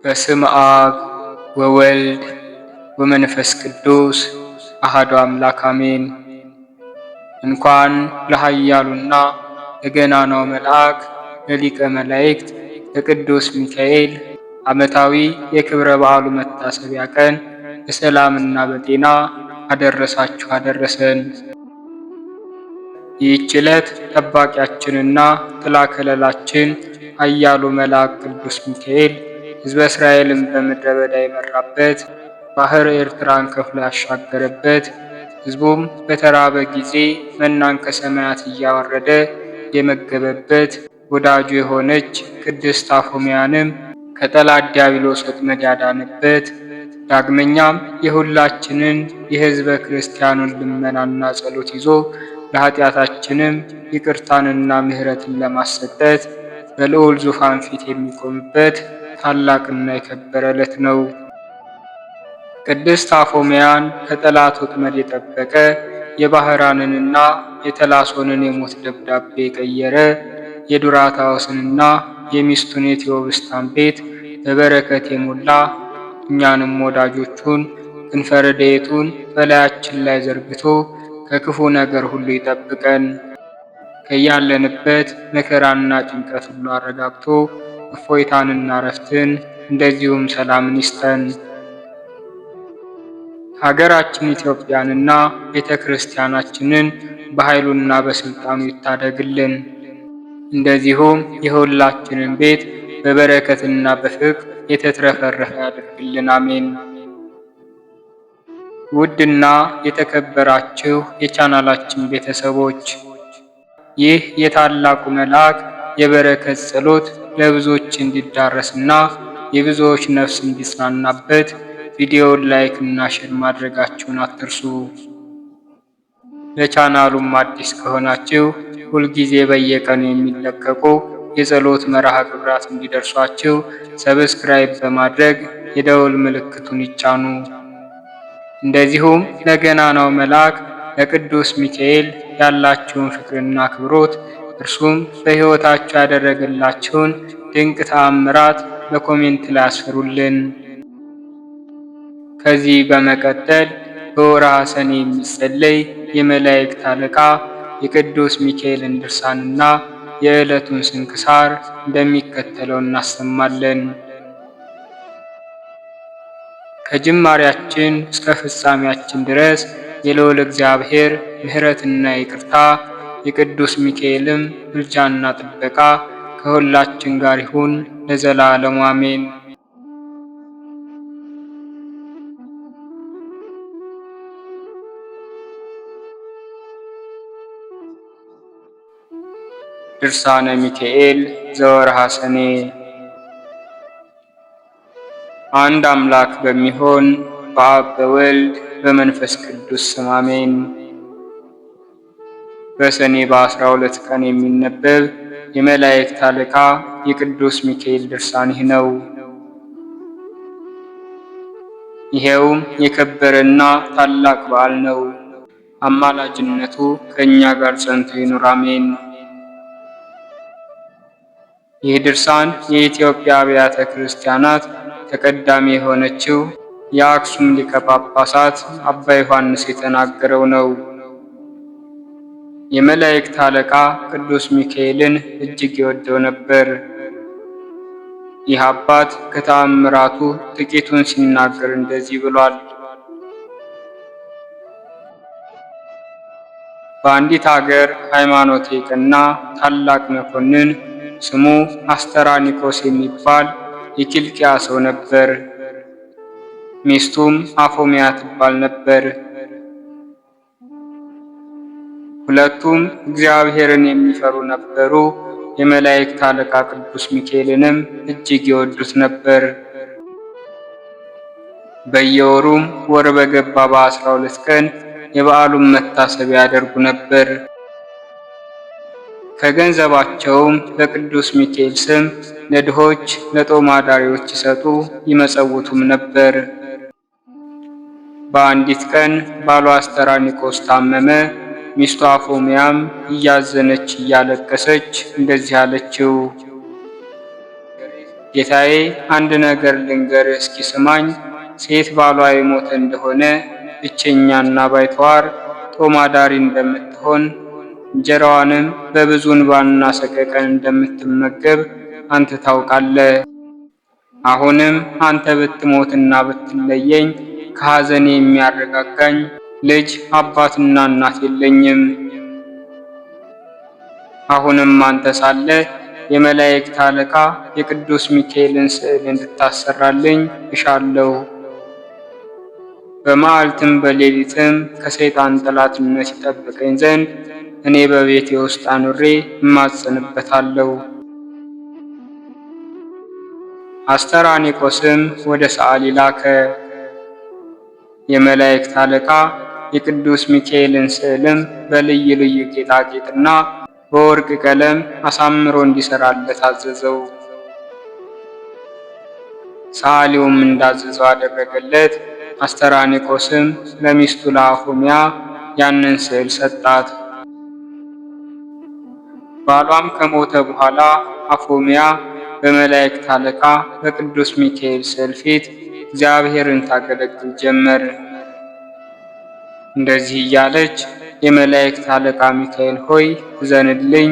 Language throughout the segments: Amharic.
በስም አብ ወወልድ ወመንፈስ ቅዱስ አሐዱ አምላክ አሜን። እንኳን ለኃያሉና ለገናናው መልአክ ለሊቀ መላእክት ለቅዱስ ሚካኤል ዓመታዊ የክብረ በዓሉ መታሰቢያ ቀን በሰላምና በጤና አደረሳችሁ አደረሰን። ይህች ዕለት ጠባቂያችንና ጥላ ከለላችን ኃያሉ መልአክ ቅዱስ ሚካኤል ሕዝበ እስራኤልን በምድረ በዳ የመራበት፣ ባሕረ ኤርትራን ከፍሎ ያሻገረበት፣ ሕዝቡም በተራበ ጊዜ መናን ከሰማያት እያወረደ የመገበበት፣ ወዳጁ የሆነች ቅድስት አፎምያንም ከጠላት ዲያብሎስ ወጥመድ ያዳነበት፣ ዳግመኛም የሁላችንን የሕዝበ ክርስቲያኑን ልመናና ጸሎት ይዞ ለኃጢአታችንም ይቅርታንና ምሕረትን ለማሰጠት በልዑል ዙፋን ፊት የሚቆምበት ታላቅና የከበረ ዕለት ነው። ቅድስት አፎምያን ከጠላት ወጥመድ የጠበቀ የባህራንንና የተላሶንን የሞት ደብዳቤ የቀየረ የዱራታዎስንና የሚስቱን የቴዎብስታን ቤት በበረከት የሞላ እኛንም ወዳጆቹን ክንፈ ረድኤቱን በላያችን ላይ ዘርግቶ ከክፉ ነገር ሁሉ ይጠብቀን። ከያለንበት መከራና ጭንቀት ሁሉ አረጋግቶ እፎይታንና ረፍትን እንደዚሁም ሰላምን ይስጠን። ሀገራችን ኢትዮጵያንና ቤተ ክርስቲያናችንን በኃይሉና በስልጣኑ ይታደግልን። እንደዚሁም የሁላችንን ቤት በበረከትና በፍቅር የተትረፈረፈ ያድርግልን። አሜን። ውድና የተከበራችሁ የቻናላችን ቤተሰቦች ይህ የታላቁ መልአክ የበረከት ጸሎት ለብዙዎች እንዲዳረስና የብዙዎች ነፍስ እንዲጽናናበት ቪዲዮውን ላይክ እና ሼር ማድረጋችሁን አትርሱ። ለቻናሉም አዲስ ከሆናችሁ ሁልጊዜ በየቀኑ የሚለቀቁ የጸሎት መርሃ ግብራት እንዲደርሷችሁ ሰብስክራይብ በማድረግ የደወል ምልክቱን ይጫኑ። እንደዚሁም ለገናናው መልአክ ለቅዱስ ሚካኤል ያላችሁን ፍቅርና አክብሮት እርሱም በሕይወታችሁ ያደረገላችሁን ድንቅ ተአምራት በኮሜንት ላይ አስፍሩልን። ከዚህ በመቀጠል በወርኃ ሰኔ የሚጸለይ የመላእክት አለቃ የቅዱስ ሚካኤልን ድርሳንና የዕለቱን ስንክሳር እንደሚከተለው እናሰማለን። ከጅማሬያችን እስከ ፍጻሜያችን ድረስ የልዑል እግዚአብሔር ምሕረትና ይቅርታ የቅዱስ ሚካኤልም ምልጃና ጥበቃ ከሁላችን ጋር ይሁን ለዘላለሙ አሜን። ድርሳነ ሚካኤል ዘወርኃ ሰኔ። አንድ አምላክ በሚሆን በአብ በወልድ በመንፈስ ቅዱስ ስም አሜን። በሰኔ በ12 ቀን የሚነበብ የመላእክት አለቃ የቅዱስ ሚካኤል ድርሳን ይህ ነው። ይሄውም የከበረና ታላቅ በዓል ነው። አማላጅነቱ ከእኛ ጋር ጸንቶ ይኑር አሜን። ይህ ድርሳን የኢትዮጵያ አብያተ ክርስቲያናት ተቀዳሚ የሆነችው የአክሱም ሊቀ ጳጳሳት አባ ዮሐንስ የተናገረው ነው። የመላእክት አለቃ ቅዱስ ሚካኤልን እጅግ ይወደው ነበር። ይህ አባት ከተአምራቱ ጥቂቱን ሲናገር እንደዚህ ብሏል። በአንዲት ሀገር ሃይማኖት የቀና ታላቅ መኮንን ስሙ አስተራኒቆስ የሚባል የኪልቅያ ሰው ነበር። ሚስቱም አፎምያ ትባል ነበር። ሁለቱም እግዚአብሔርን የሚፈሩ ነበሩ። የመላእክት አለቃ ቅዱስ ሚካኤልንም እጅግ ይወዱት ነበር። በየወሩም ወር በገባ በ12 ቀን የበዓሉን መታሰቢያ ያደርጉ ነበር። ከገንዘባቸውም በቅዱስ ሚካኤል ስም ለድሆች ለጦም አዳሪዎች ይሰጡ ይመጸውቱም ነበር። በአንዲት ቀን ባሏ አስተራኒቆስ ታመመ። ሚስቱ አፎምያም እያዘነች እያለቀሰች እንደዚህ አለችው፣ ጌታዬ አንድ ነገር ልንገርህ እስኪ ስማኝ። ሴት ባሏ የሞተ እንደሆነ ብቸኛና ባይተዋር ጦም አዳሪ እንደምትሆን እንጀራዋንም በብዙ እንባና ሰቀቀን እንደምትመገብ አንተ ታውቃለህ። አሁንም አንተ ብትሞትና ብትለየኝ ከሐዘኔ የሚያረጋጋኝ ልጅ አባትና እናት የለኝም። አሁንም አንተ ሳለ የመላእክት አለቃ የቅዱስ ሚካኤልን ስዕል እንድታሰራልኝ እሻለሁ። በመዓልትም በሌሊትም ከሰይጣን ጠላትነት ይጠብቀኝ ዘንድ እኔ በቤቴ ውስጥ አኑሬ እማጸንበታለሁ። አስተራኒቆስም ወደ ሰዓሊ ላከ። የመላእክት አለቃ የቅዱስ ሚካኤልን ስዕልም በልዩ ልዩ ጌጣጌጥና በወርቅ ቀለም አሳምሮ እንዲሰራለት አዘዘው። ሰዓሊውም እንዳዘዘው አደረገለት። አስተራኒቆስም ለሚስቱ ለአፎሚያ ያንን ስዕል ሰጣት። ባሏም ከሞተ በኋላ አፎሚያ በመላእክት አለቃ በቅዱስ ሚካኤል ስዕል ፊት እግዚአብሔርን ታገለግል ጀመር። እንደዚህ እያለች የመላእክት አለቃ ሚካኤል ሆይ እዘንልኝ፣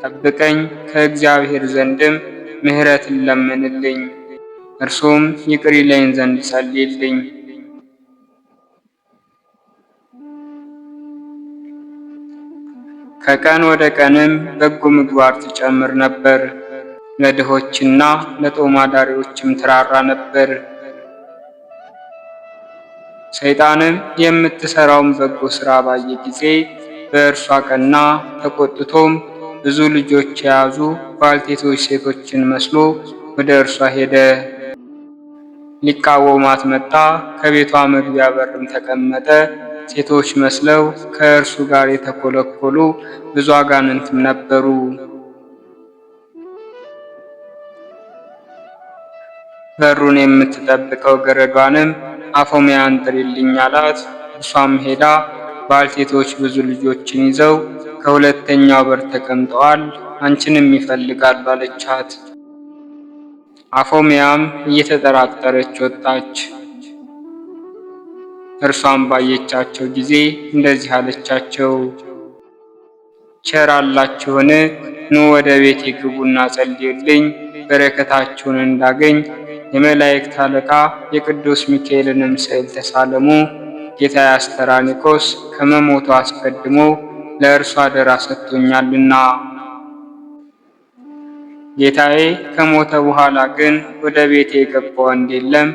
ጠብቀኝ፣ ከእግዚአብሔር ዘንድም ምሕረትን ለምንልኝ፣ እርሱም ይቅር ይለኝ ዘንድ ጸልይልኝ። ከቀን ወደ ቀንም በጎ ምግባር ትጨምር ነበር። ለድሆችና ለጦም አዳሪዎችም ትራራ ነበር። ሰይጣንም የምትሰራውን በጎ ሥራ ባየ ጊዜ በእርሷ ቀና፣ ተቆጥቶም ብዙ ልጆች የያዙ ባልቴቶች ሴቶችን መስሎ ወደ እርሷ ሄደ። ሊቃወማት መጣ። ከቤቷ መግቢያ በርም ተቀመጠ። ሴቶች መስለው ከእርሱ ጋር የተኮለኮሉ ብዙ አጋንንትም ነበሩ። በሩን የምትጠብቀው ገረዷንም አፎሚያን ጥሪልኝ አላት። እርሷም ሄዳ ባልቴቶች ብዙ ልጆችን ይዘው ከሁለተኛው በር ተቀምጠዋል፣ አንቺንም ይፈልጋል አለቻት። አፎሚያም እየተጠራጠረች ወጣች። እርሷም ባየቻቸው ጊዜ እንደዚህ አለቻቸው፣ ቸር አላችሁን? ኑ ወደ ቤቴ ግቡና ጸልዩልኝ፣ በረከታችሁን እንዳገኝ የመላእክት አለቃ የቅዱስ ሚካኤልንም ስዕል ተሳለሙ። ጌታዬ አስተራኒቆስ ከመሞቱ አስቀድሞ ለእርሱ አደራ ሰጥቶኛልና። ጌታዬ ከሞተ በኋላ ግን ወደ ቤቴ የገባ ወንድ የለም፣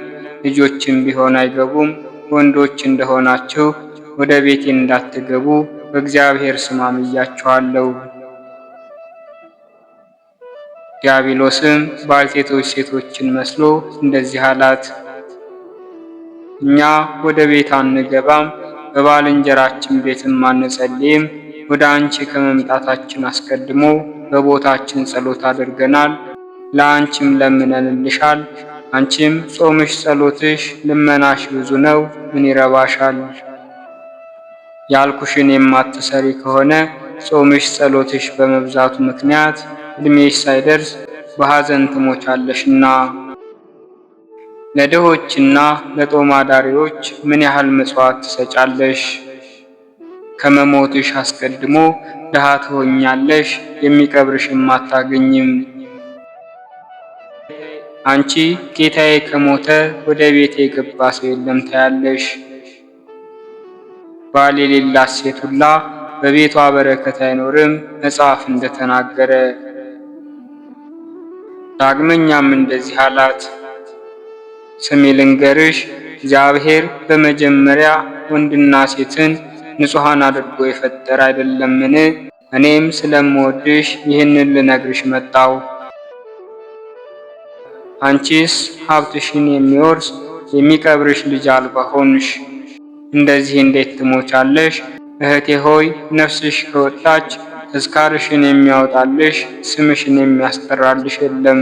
ልጆችም ቢሆን አይገቡም። ወንዶች እንደሆናችሁ ወደ ቤቴ እንዳትገቡ በእግዚአብሔር ስም አምያችኋለሁ። ዲያብሎስም ባልቴቶች ሴቶችን መስሎ እንደዚህ አላት፣ እኛ ወደ ቤት አንገባም፣ በባልንጀራችን ቤትም አንጸልይም። ወደ አንቺ ከመምጣታችን አስቀድሞ በቦታችን ጸሎት አድርገናል፣ ለአንቺም ለምነንልሻል። አንቺም ጾምሽ፣ ጸሎትሽ፣ ልመናሽ ብዙ ነው፣ ምን ይረባሻል? ያልኩሽን የማትሰሪ ከሆነ ጾምሽ፣ ጸሎትሽ በመብዛቱ ምክንያት እድሜሽ ሳይደርስ በሐዘን ትሞቻለሽና። ለድሆችና ለጦም አዳሪዎች ምን ያህል ምጽዋት ትሰጫለሽ? ከመሞትሽ አስቀድሞ ድሃ ትሆኛለሽ፣ የሚቀብርሽም አታገኝም። አንቺ ጌታዬ ከሞተ ወደ ቤቴ የገባ ሰው የለም ታያለሽ። ባል የሌላት ሴት ሁላ በቤቷ በረከት አይኖርም መጽሐፍ እንደተናገረ። ዳግመኛም እንደዚህ አላት፣ ስሚ ልንገርሽ፣ እግዚአብሔር በመጀመሪያ ወንድና ሴትን ንጹሐን አድርጎ የፈጠረ አይደለምን? እኔም ስለምወድሽ ይህንን ልነግርሽ መጣው። አንቺስ ሀብትሽን የሚወርስ የሚቀብርሽ ልጅ አልባ ሆንሽ። እንደዚህ እንዴት ትሞቻለሽ? እህቴ ሆይ ነፍስሽ ከወጣች ተዝካርሽን የሚያወጣልሽ ስምሽን የሚያስጠራልሽ የለም።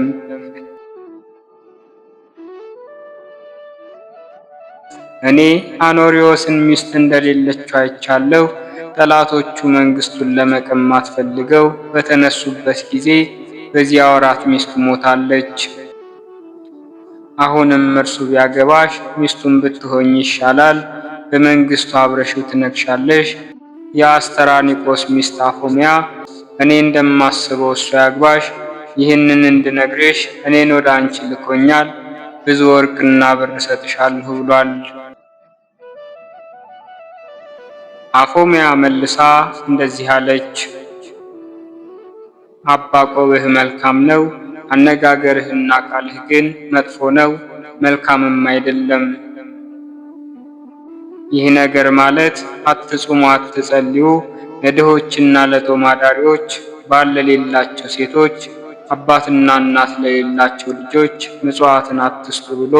እኔ አኖሪዎስን ሚስት እንደሌለችው አይቻለሁ። ጠላቶቹ መንግስቱን ለመቀማት ፈልገው በተነሱበት ጊዜ በዚያ ወራት ሚስቱ ሞታለች። አሁንም እርሱ ቢያገባሽ ሚስቱን ብትሆኝ ይሻላል፣ በመንግሥቱ አብረሽው ትነግሻለሽ። የአስተራኒቆስ ሚስት አፎሚያ እኔ እንደማስበው እሱ ያግባሽ፣ ይህንን እንድነግርሽ እኔን ወደ አንቺ ልኮኛል፣ ብዙ ወርቅና ብር እሰጥሻለሁ ብሏል። አፎሚያ መልሳ እንደዚህ አለች፣ አባ ቆብህ መልካም ነው፣ አነጋገርህና ቃልህ ግን መጥፎ ነው፣ መልካምም አይደለም። ይህ ነገር ማለት አትጹሙ፣ አትጸልዩ፣ ለድሆችና ለጦም አዳሪዎች፣ ባል ለሌላቸው ሴቶች፣ አባትና እናት ለሌላቸው ልጆች ምጽዋትን አትስጡ ብሎ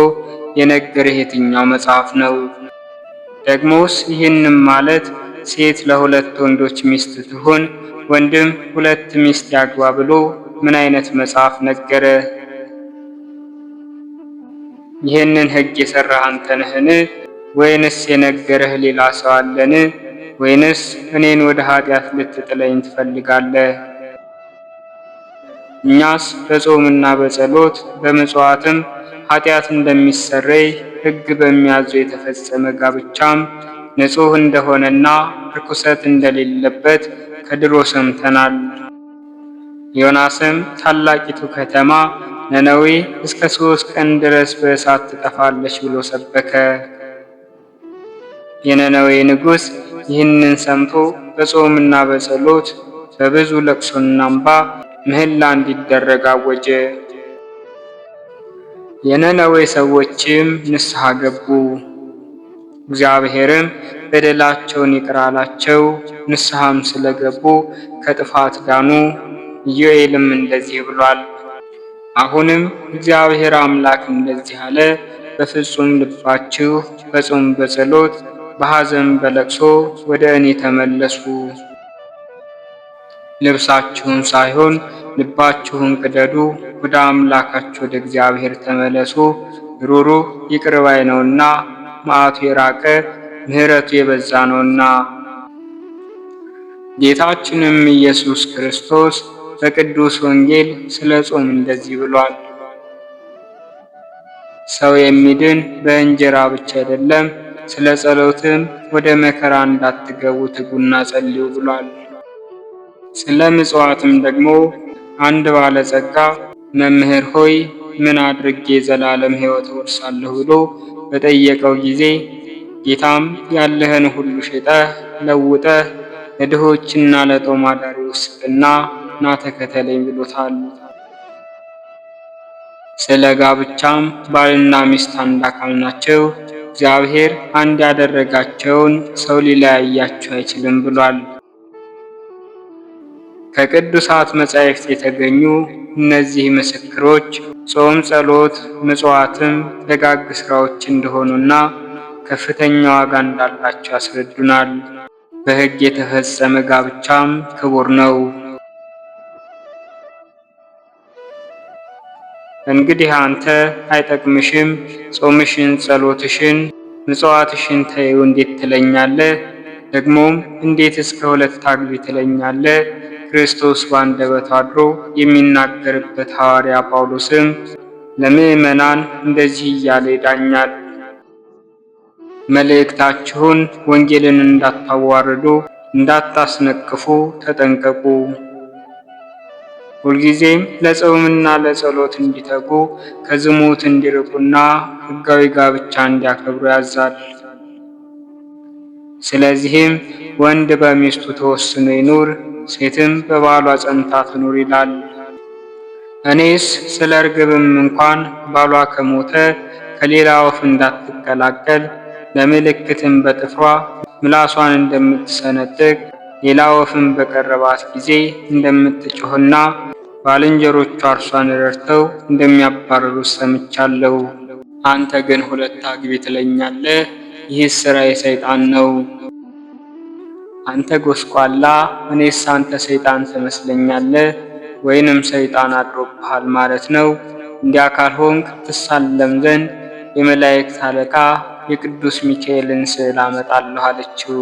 የነገረህ የትኛው መጽሐፍ ነው? ደግሞስ ይህንም ማለት ሴት ለሁለት ወንዶች ሚስት ትሁን፣ ወንድም ሁለት ሚስት ያግባ ብሎ ምን አይነት መጽሐፍ ነገረ? ይህንን ሕግ የሰራህ አንተ ነህን? ወይንስ የነገረህ ሌላ ሰው አለን? ወይንስ እኔን ወደ ኃጢአት ልትጥለኝ ትፈልጋለህ? እኛስ በጾምና በጸሎት በምጽዋትም ኃጢአት እንደሚሰረይ ሕግ በሚያዘው የተፈጸመ ጋብቻም ንጹሕ እንደሆነና ርኩሰት እንደሌለበት ከድሮ ሰምተናል። ዮናስም ታላቂቱ ከተማ ነነዌ እስከ 3 ቀን ድረስ በእሳት ትጠፋለች ብሎ ሰበከ። የነነዌ ንጉሥ ይህንን ሰምቶ በጾምና በጸሎት በብዙ ለቅሶና እንባ ምህላ እንዲደረግ አወጀ። የነነዌ ሰዎችም ንስሐ ገቡ። እግዚአብሔርም በደላቸውን ይቅር አላቸው። ንስሐም ስለገቡ ከጥፋት ዳኑ። ኢዮኤልም እንደዚህ ብሏል፣ አሁንም እግዚአብሔር አምላክ እንደዚህ አለ፣ በፍጹም ልባችሁ በጾም በጸሎት በሐዘን በለቅሶ ወደ እኔ ተመለሱ። ልብሳችሁን ሳይሆን ልባችሁን ቅደዱ፣ ወደ አምላካችሁ ወደ እግዚአብሔር ተመለሱ። ሩሩህ ይቅር ባይ ነውና፣ መዓቱ የራቀ ምሕረቱ የበዛ ነውና። ጌታችንም ኢየሱስ ክርስቶስ በቅዱስ ወንጌል ስለ ጾም እንደዚህ ብሏል፣ ሰው የሚድን በእንጀራ ብቻ አይደለም፣ ስለ ጸሎትም ወደ መከራ እንዳትገቡ ትጉና ጸልዩ ብሏል። ስለ ምጽዋትም ደግሞ አንድ ባለጸጋ መምህር ሆይ ምን አድርጌ ዘላለም ሕይወት እወርሳለሁ ብሎ በጠየቀው ጊዜ ጌታም ያለህን ሁሉ ሸጠህ ለውጠህ ለድሆችና ለጦም አዳሪዎች ስጥና ና ተከተለኝ ብሎታል። ስለ ጋብቻም ባልና ሚስት አንድ አካል ናቸው፣ እግዚአብሔር አንድ ያደረጋቸውን ሰው ሊለያያቸው አይችልም ብሏል። ከቅዱሳት መጻሕፍት የተገኙ እነዚህ ምስክሮች ጾም፣ ጸሎት፣ ምጽዋትም ደጋግ ሥራዎች እንደሆኑና ከፍተኛ ዋጋ እንዳላቸው ያስረዱናል። በሕግ የተፈጸመ ጋብቻም ክቡር ነው። እንግዲህ አንተ አይጠቅምሽም፣ ጾምሽን፣ ጸሎትሽን፣ ምጽዋትሽን ተይው እንዴት ትለኛለህ? ደግሞም እንዴት እስከ 2 አግቢ ትለኛለህ? ክርስቶስ በአንደበቱ አድሮ የሚናገርበት ሐዋርያ ጳውሎስም ለምዕመናን እንደዚህ እያለ ይዳኛል። መልእክታችሁን ወንጌልን እንዳታዋርዱ፣ እንዳታስነቅፉ ተጠንቀቁ። ሁልጊዜም ለጾምና ለጸሎት እንዲተጉ፣ ከዝሙት እንዲርቁና ሕጋዊ ጋብቻ እንዲያከብሩ ያዛል። ስለዚህም ወንድ በሚስቱ ተወስኖ ይኑር፣ ሴትም በባሏ ጸንታ ትኑር ይላል። እኔስ ስለ እርግብም እንኳን ባሏ ከሞተ ከሌላ ወፍ እንዳትቀላቀል ለምልክትም በጥፍሯ ምላሷን እንደምትሰነጥቅ ሌላ ወፍም በቀረባት ጊዜ እንደምትጮህና ባልንጀሮቿ እርሷን ረድተው እንደሚያባርሩት ሰምቻለሁ። አንተ ግን 2 አግቢ ትለኛለህ? ይህ ሥራ የሰይጣን ነው። አንተ ጎስቋላ፣ እኔስ አንተ ሰይጣን ትመስለኛለህ? ወይንም ሰይጣን አድሮብሃል ማለት ነው? እንዲያ ካልሆንክ ትሳለም ዘንድ የመላእክት አለቃ የቅዱስ ሚካኤልን ስዕል አመጣለሁ አለችው።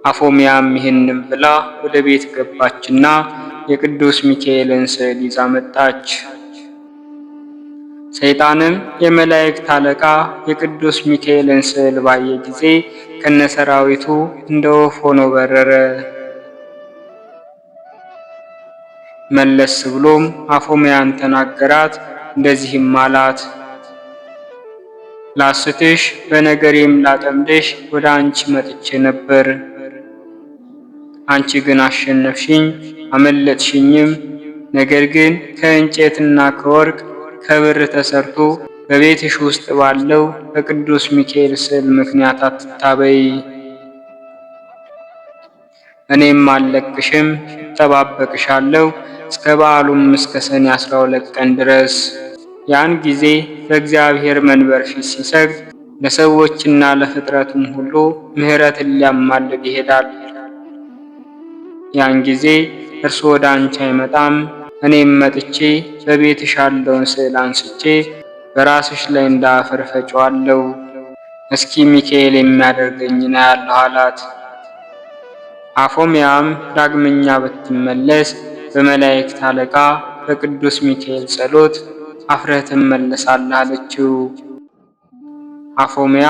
አፎሚያም ይህንም ብላ ወደ ቤት ገባችና የቅዱስ ሚካኤልን ስዕል ይዛ መጣች። ሰይጣንም የመላእክት አለቃ የቅዱስ ሚካኤልን ስዕል ባየ ጊዜ ከነሰራዊቱ እንደ ወፍ ሆኖ በረረ። መለስ ብሎም አፎምያን ተናገራት፣ እንደዚህም አላት፦ ላስትሽ በነገሬም ላጠምድሽ ወደ አንቺ መጥቼ ነበር። አንቺ ግን አሸነፍሽኝ፣ አመለጥሽኝም። ነገር ግን ከእንጨትና ከወርቅ ከብር ተሰርቶ በቤትሽ ውስጥ ባለው በቅዱስ ሚካኤል ስዕል ምክንያት አትታበይ። እኔም አልለቅሽም፣ እጠባበቅሻለሁ እስከ በዓሉም እስከ ሰኔ 12 ቀን ድረስ። ያን ጊዜ በእግዚአብሔር መንበር ፊት ሲሰግድ ለሰዎችና ለፍጥረቱም ሁሉ ምሕረትን ሊያማልድ ይሄዳል። ያን ጊዜ እርሱ ወደ አንቺ አይመጣም። እኔም መጥቼ በቤትሽ ያለውን ስዕል አንስቼ በራስሽ ላይ እንዳፈር ፈጨዋለሁ። እስኪ ሚካኤል የሚያደርገኝን አያለሁ አላት። አፎምያም ዳግመኛ ብትመለስ በመላእክት አለቃ በቅዱስ ሚካኤል ጸሎት አፍረህ ትመለሳለህ አለችው። አፎምያ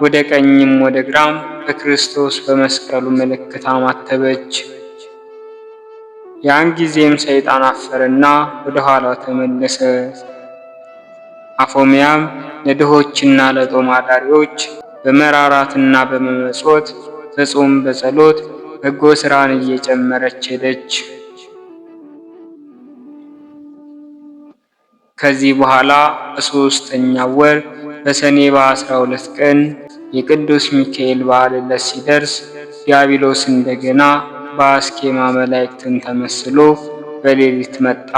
ወደ ቀኝም ወደ ግራም በክርስቶስ በመስቀሉ ምልክት አማተበች። ያን ጊዜም ሰይጣን አፈረና ወደ ኋላው ተመለሰ። አፎምያም ለድሆችና ለጦም አዳሪዎች በመራራትና በመመጽወት በጾም በጸሎት በጎ ሥራን እየጨመረች ሄደች። ከዚህ በኋላ በሦስተኛው ወር በሰኔ በ12 ቀን የቅዱስ ሚካኤል በዓል ዕለት ሲደርስ ዲያብሎስ እንደገና በአስኬማ መላእክትን ተመስሎ በሌሊት መጣ።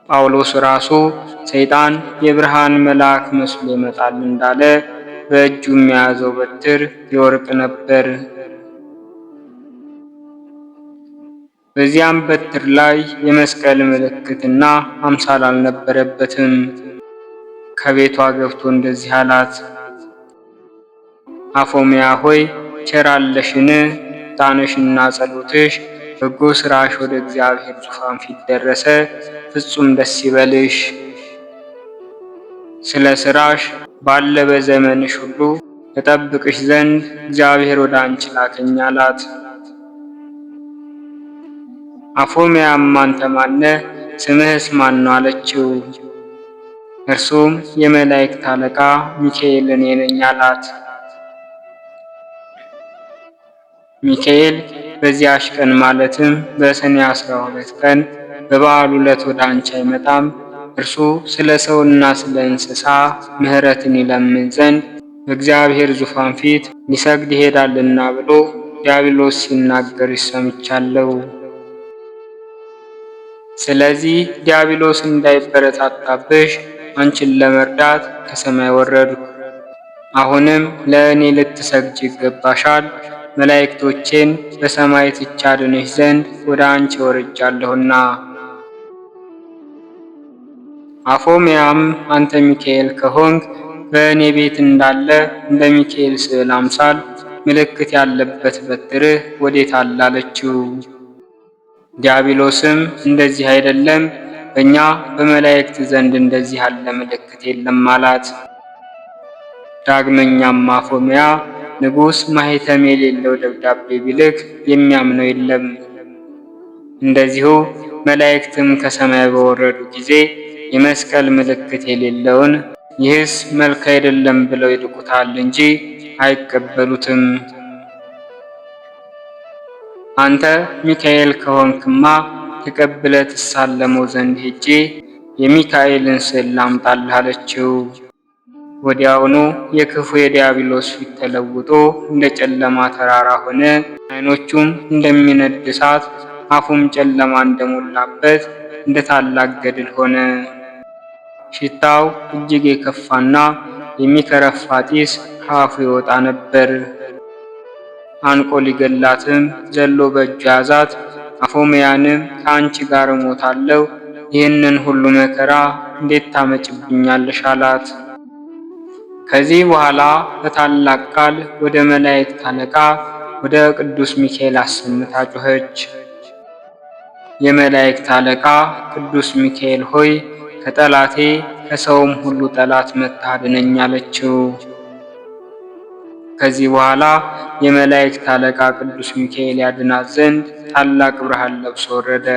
ጳውሎስ ራሱ ሰይጣን የብርሃን መልአክ መስሎ ይመጣል እንዳለ በእጁ የያዘው በትር የወርቅ ነበር። በዚያም በትር ላይ የመስቀል ምልክትና አምሳል አልነበረበትም። ከቤቷ ገብቶ እንደዚህ አላት፦ አፎምያ ሆይ ቸር አለሽን? ዕጣንሽና ጸሎትሽ በጎ ሥራሽ ወደ እግዚአብሔር ዙፋን ፊት ደረሰ። ፍጹም ደስ ይበልሽ። ስለ ሥራሽ ባለ በዘመንሽ ሁሉ እጠብቅሽ ዘንድ እግዚአብሔር ወደ አንቺ ላከኝ አላት። አፎምያም አንተ ማነህ? ስምህስ ማን ነው? አለችው። እርሱም የመላእክት አለቃ ሚካኤል እኔ ነኝ አላት። ሚካኤል በዚያች ቀን ማለትም በሰኔ 12 ቀን በበዓሉ ዕለት ወደ አንቺ አይመጣም። እርሱ ስለ ሰውና ስለ እንስሳ ምሕረትን ይለምን ዘንድ በእግዚአብሔር ዙፋን ፊት ሊሰግድ ይሄዳልና ብሎ ዲያብሎስ ሲናገር ሰምቻለሁ። ስለዚህ ዲያብሎስ እንዳይበረታታብሽ አንቺን ለመርዳት ከሰማይ ወረድኩ። አሁንም ለእኔ ልትሰግጅ ይገባሻል። መላእክቶቼን በሰማይ ትቼ አድንሽ ዘንድ ወደ አንቺ ወርጃለሁና። አፎምያም አንተ ሚካኤል ከሆንክ በእኔ ቤት እንዳለ እንደ ሚካኤል ስዕል አምሳል ምልክት ያለበት በትርህ ወዴት አለ? አለችው። ዲያብሎስም እንደዚህ አይደለም፣ በእኛ በመላእክት ዘንድ እንደዚህ ያለ ምልክት የለም አላት። ዳግመኛም አፎምያ ንጉሥ ማኅተም የሌለው ደብዳቤ ቢልክ የሚያምነው የለም። እንደዚሁ መላእክትም ከሰማይ በወረዱ ጊዜ የመስቀል ምልክት የሌለውን ይህስ መልክ አይደለም ብለው ይልቁታል እንጂ አይቀበሉትም። አንተ ሚካኤል ከሆንክማ ተቀብለ ትሳለመው ዘንድ ሄጄ የሚካኤልን ስዕል ላምጣልህ አለችው። ወዲያውኑ የክፉ የዲያብሎስ ፊት ተለውጦ እንደ ጨለማ ተራራ ሆነ። ዓይኖቹም እንደሚነድ እሳት፣ አፉም ጨለማ እንደሞላበት እንደ ታላቅ ገድል ሆነ። ሽታው እጅግ የከፋና የሚከረፋ ጢስ ከአፉ ይወጣ ነበር። አንቆ ሊገላትም ዘሎ በእጁ ያዛት። አፎምያንም ከአንቺ ጋር እሞታለሁ፣ ይህንን ሁሉ መከራ እንዴት ታመጭብኛለሽ? አላት። ከዚህ በኋላ በታላቅ ቃል ወደ መላእክት አለቃ ወደ ቅዱስ ሚካኤል አሰምታ ጮኸች። የመላእክት አለቃ ቅዱስ ሚካኤል ሆይ ከጠላቴ ከሰውም ሁሉ ጠላት መጥተህ አድነኝ አለችው። ከዚህ በኋላ የመላእክት አለቃ ቅዱስ ሚካኤል ያድናት ዘንድ ታላቅ ብርሃን ለብሶ ወረደ።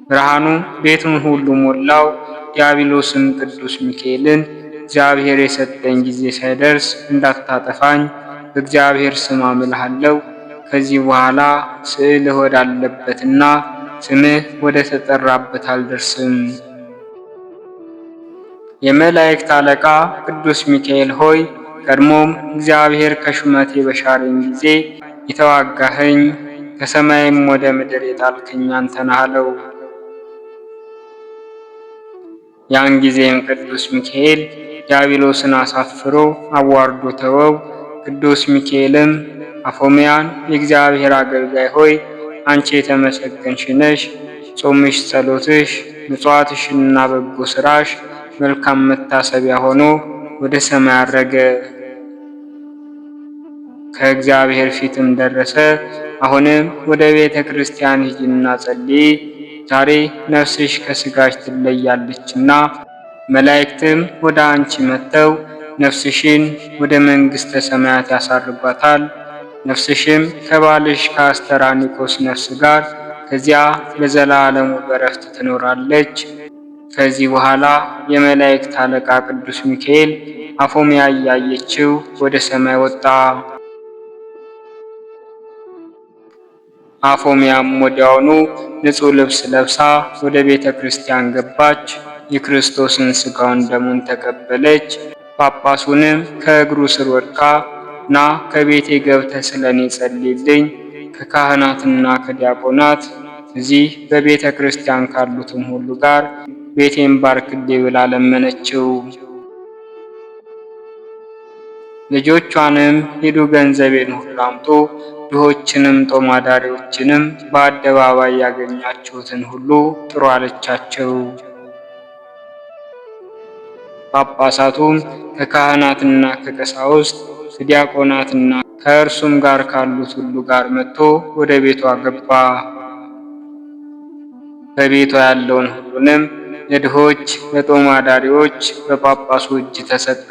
ብርሃኑ ቤቱን ሁሉ ሞላው። ዲያብሎስም ቅዱስ ሚካኤልን እግዚአብሔር የሰጠኝ ጊዜ ሳይደርስ እንዳታጠፋኝ በእግዚአብሔር ስም አምልሃለሁ። ከዚህ በኋላ ስዕልህ ወዳለበትና ስምህ ወደ ተጠራበት አልደርስም። የመላእክት አለቃ ቅዱስ ሚካኤል ሆይ ቀድሞም እግዚአብሔር ከሹመቴ በሻረኝ ጊዜ የተዋጋኸኝ ከሰማይም ወደ ምድር የጣልከኝ አንተ ነህ አለው። ያን ጊዜም ቅዱስ ሚካኤል ዲያብሎስን አሳፍሮ አዋርዶ ተወው። ቅዱስ ሚካኤልም አፎምያን የእግዚአብሔር አገልጋይ ሆይ አንቺ የተመሰገንሽ ነሽ፣ ጾምሽ፣ ጸሎትሽ፣ ምጽዋትሽና በጎ ስራሽ መልካም መታሰቢያ ሆኖ ወደ ሰማይ አረገ። ከእግዚአብሔር ፊትም ደረሰ። አሁንም ወደ ቤተ ክርስቲያን ሂጂና ጸልይ፣ ዛሬ ነፍስሽ ከስጋሽ ትለያለችና መላእክትም ወደ አንቺ መጥተው ነፍስሽን ወደ መንግሥተ ሰማያት ያሳርጓታል። ነፍስሽም ከባልሽ ከአስተራኒቆስ ነፍስ ጋር ከዚያ ለዘላለሙ በረፍት ትኖራለች። ከዚህ በኋላ የመላእክት አለቃ ቅዱስ ሚካኤል አፎምያ እያየችው ወደ ሰማይ ወጣ። አፎምያም ወዲያውኑ ንጹሕ ልብስ ለብሳ ወደ ቤተ ክርስቲያን ገባች። የክርስቶስን ሥጋውን ደሙን ተቀበለች። ጳጳሱንም ከእግሩ ስር ወድቃ ና ከቤቴ ገብተህ ስለ እኔ ጸልይልኝ፣ ከካህናትና ከዲያቆናት እዚህ በቤተ ክርስቲያን ካሉትም ሁሉ ጋር ቤቴን ባርክልኝ ብላ ለመነችው። ልጆቿንም ሂዱ ገንዘቤን ሁሉ አምጡ፣ ድሆችንም ጦማዳሪዎችንም በአደባባይ ያገኛችሁትን ሁሉ ጥሩ አለቻቸው። ጳጳሳቱም ከካህናትና ከቀሳውስት ከዲያቆናትና ከእርሱም ጋር ካሉት ሁሉ ጋር መጥቶ ወደ ቤቷ ገባ። በቤቷ ያለውን ሁሉንም ለድሆች ለጦም አዳሪዎች በጳጳሱ እጅ ተሰጠ።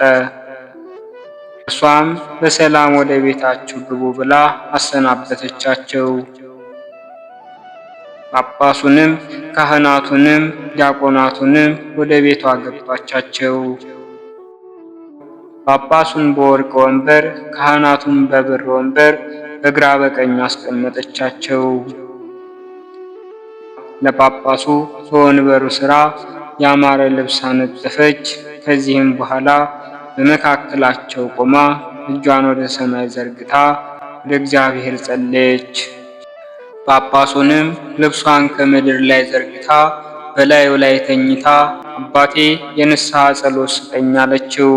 እርሷም በሰላም ወደ ቤታችሁ ግቡ ብላ አሰናበተቻቸው። ጳጳሱንም ካህናቱንም ዲያቆናቱንም ወደ ቤቷ አገባቻቸው። ጳጳሱን በወርቅ ወንበር ካህናቱን በብር ወንበር በግራ በቀኝ አስቀመጠቻቸው። ለጳጳሱ በወንበሩ ሥራ ያማረ ልብስ አነጠፈች። ከዚህም በኋላ በመካከላቸው ቆማ እጇን ወደ ሰማይ ዘርግታ ወደ እግዚአብሔር ጸለየች። ጳጳሱንም ልብሷን ከምድር ላይ ዘርግታ በላዩ ላይ ተኝታ አባቴ የንስሐ ጸሎት ስጠኝ አለችው።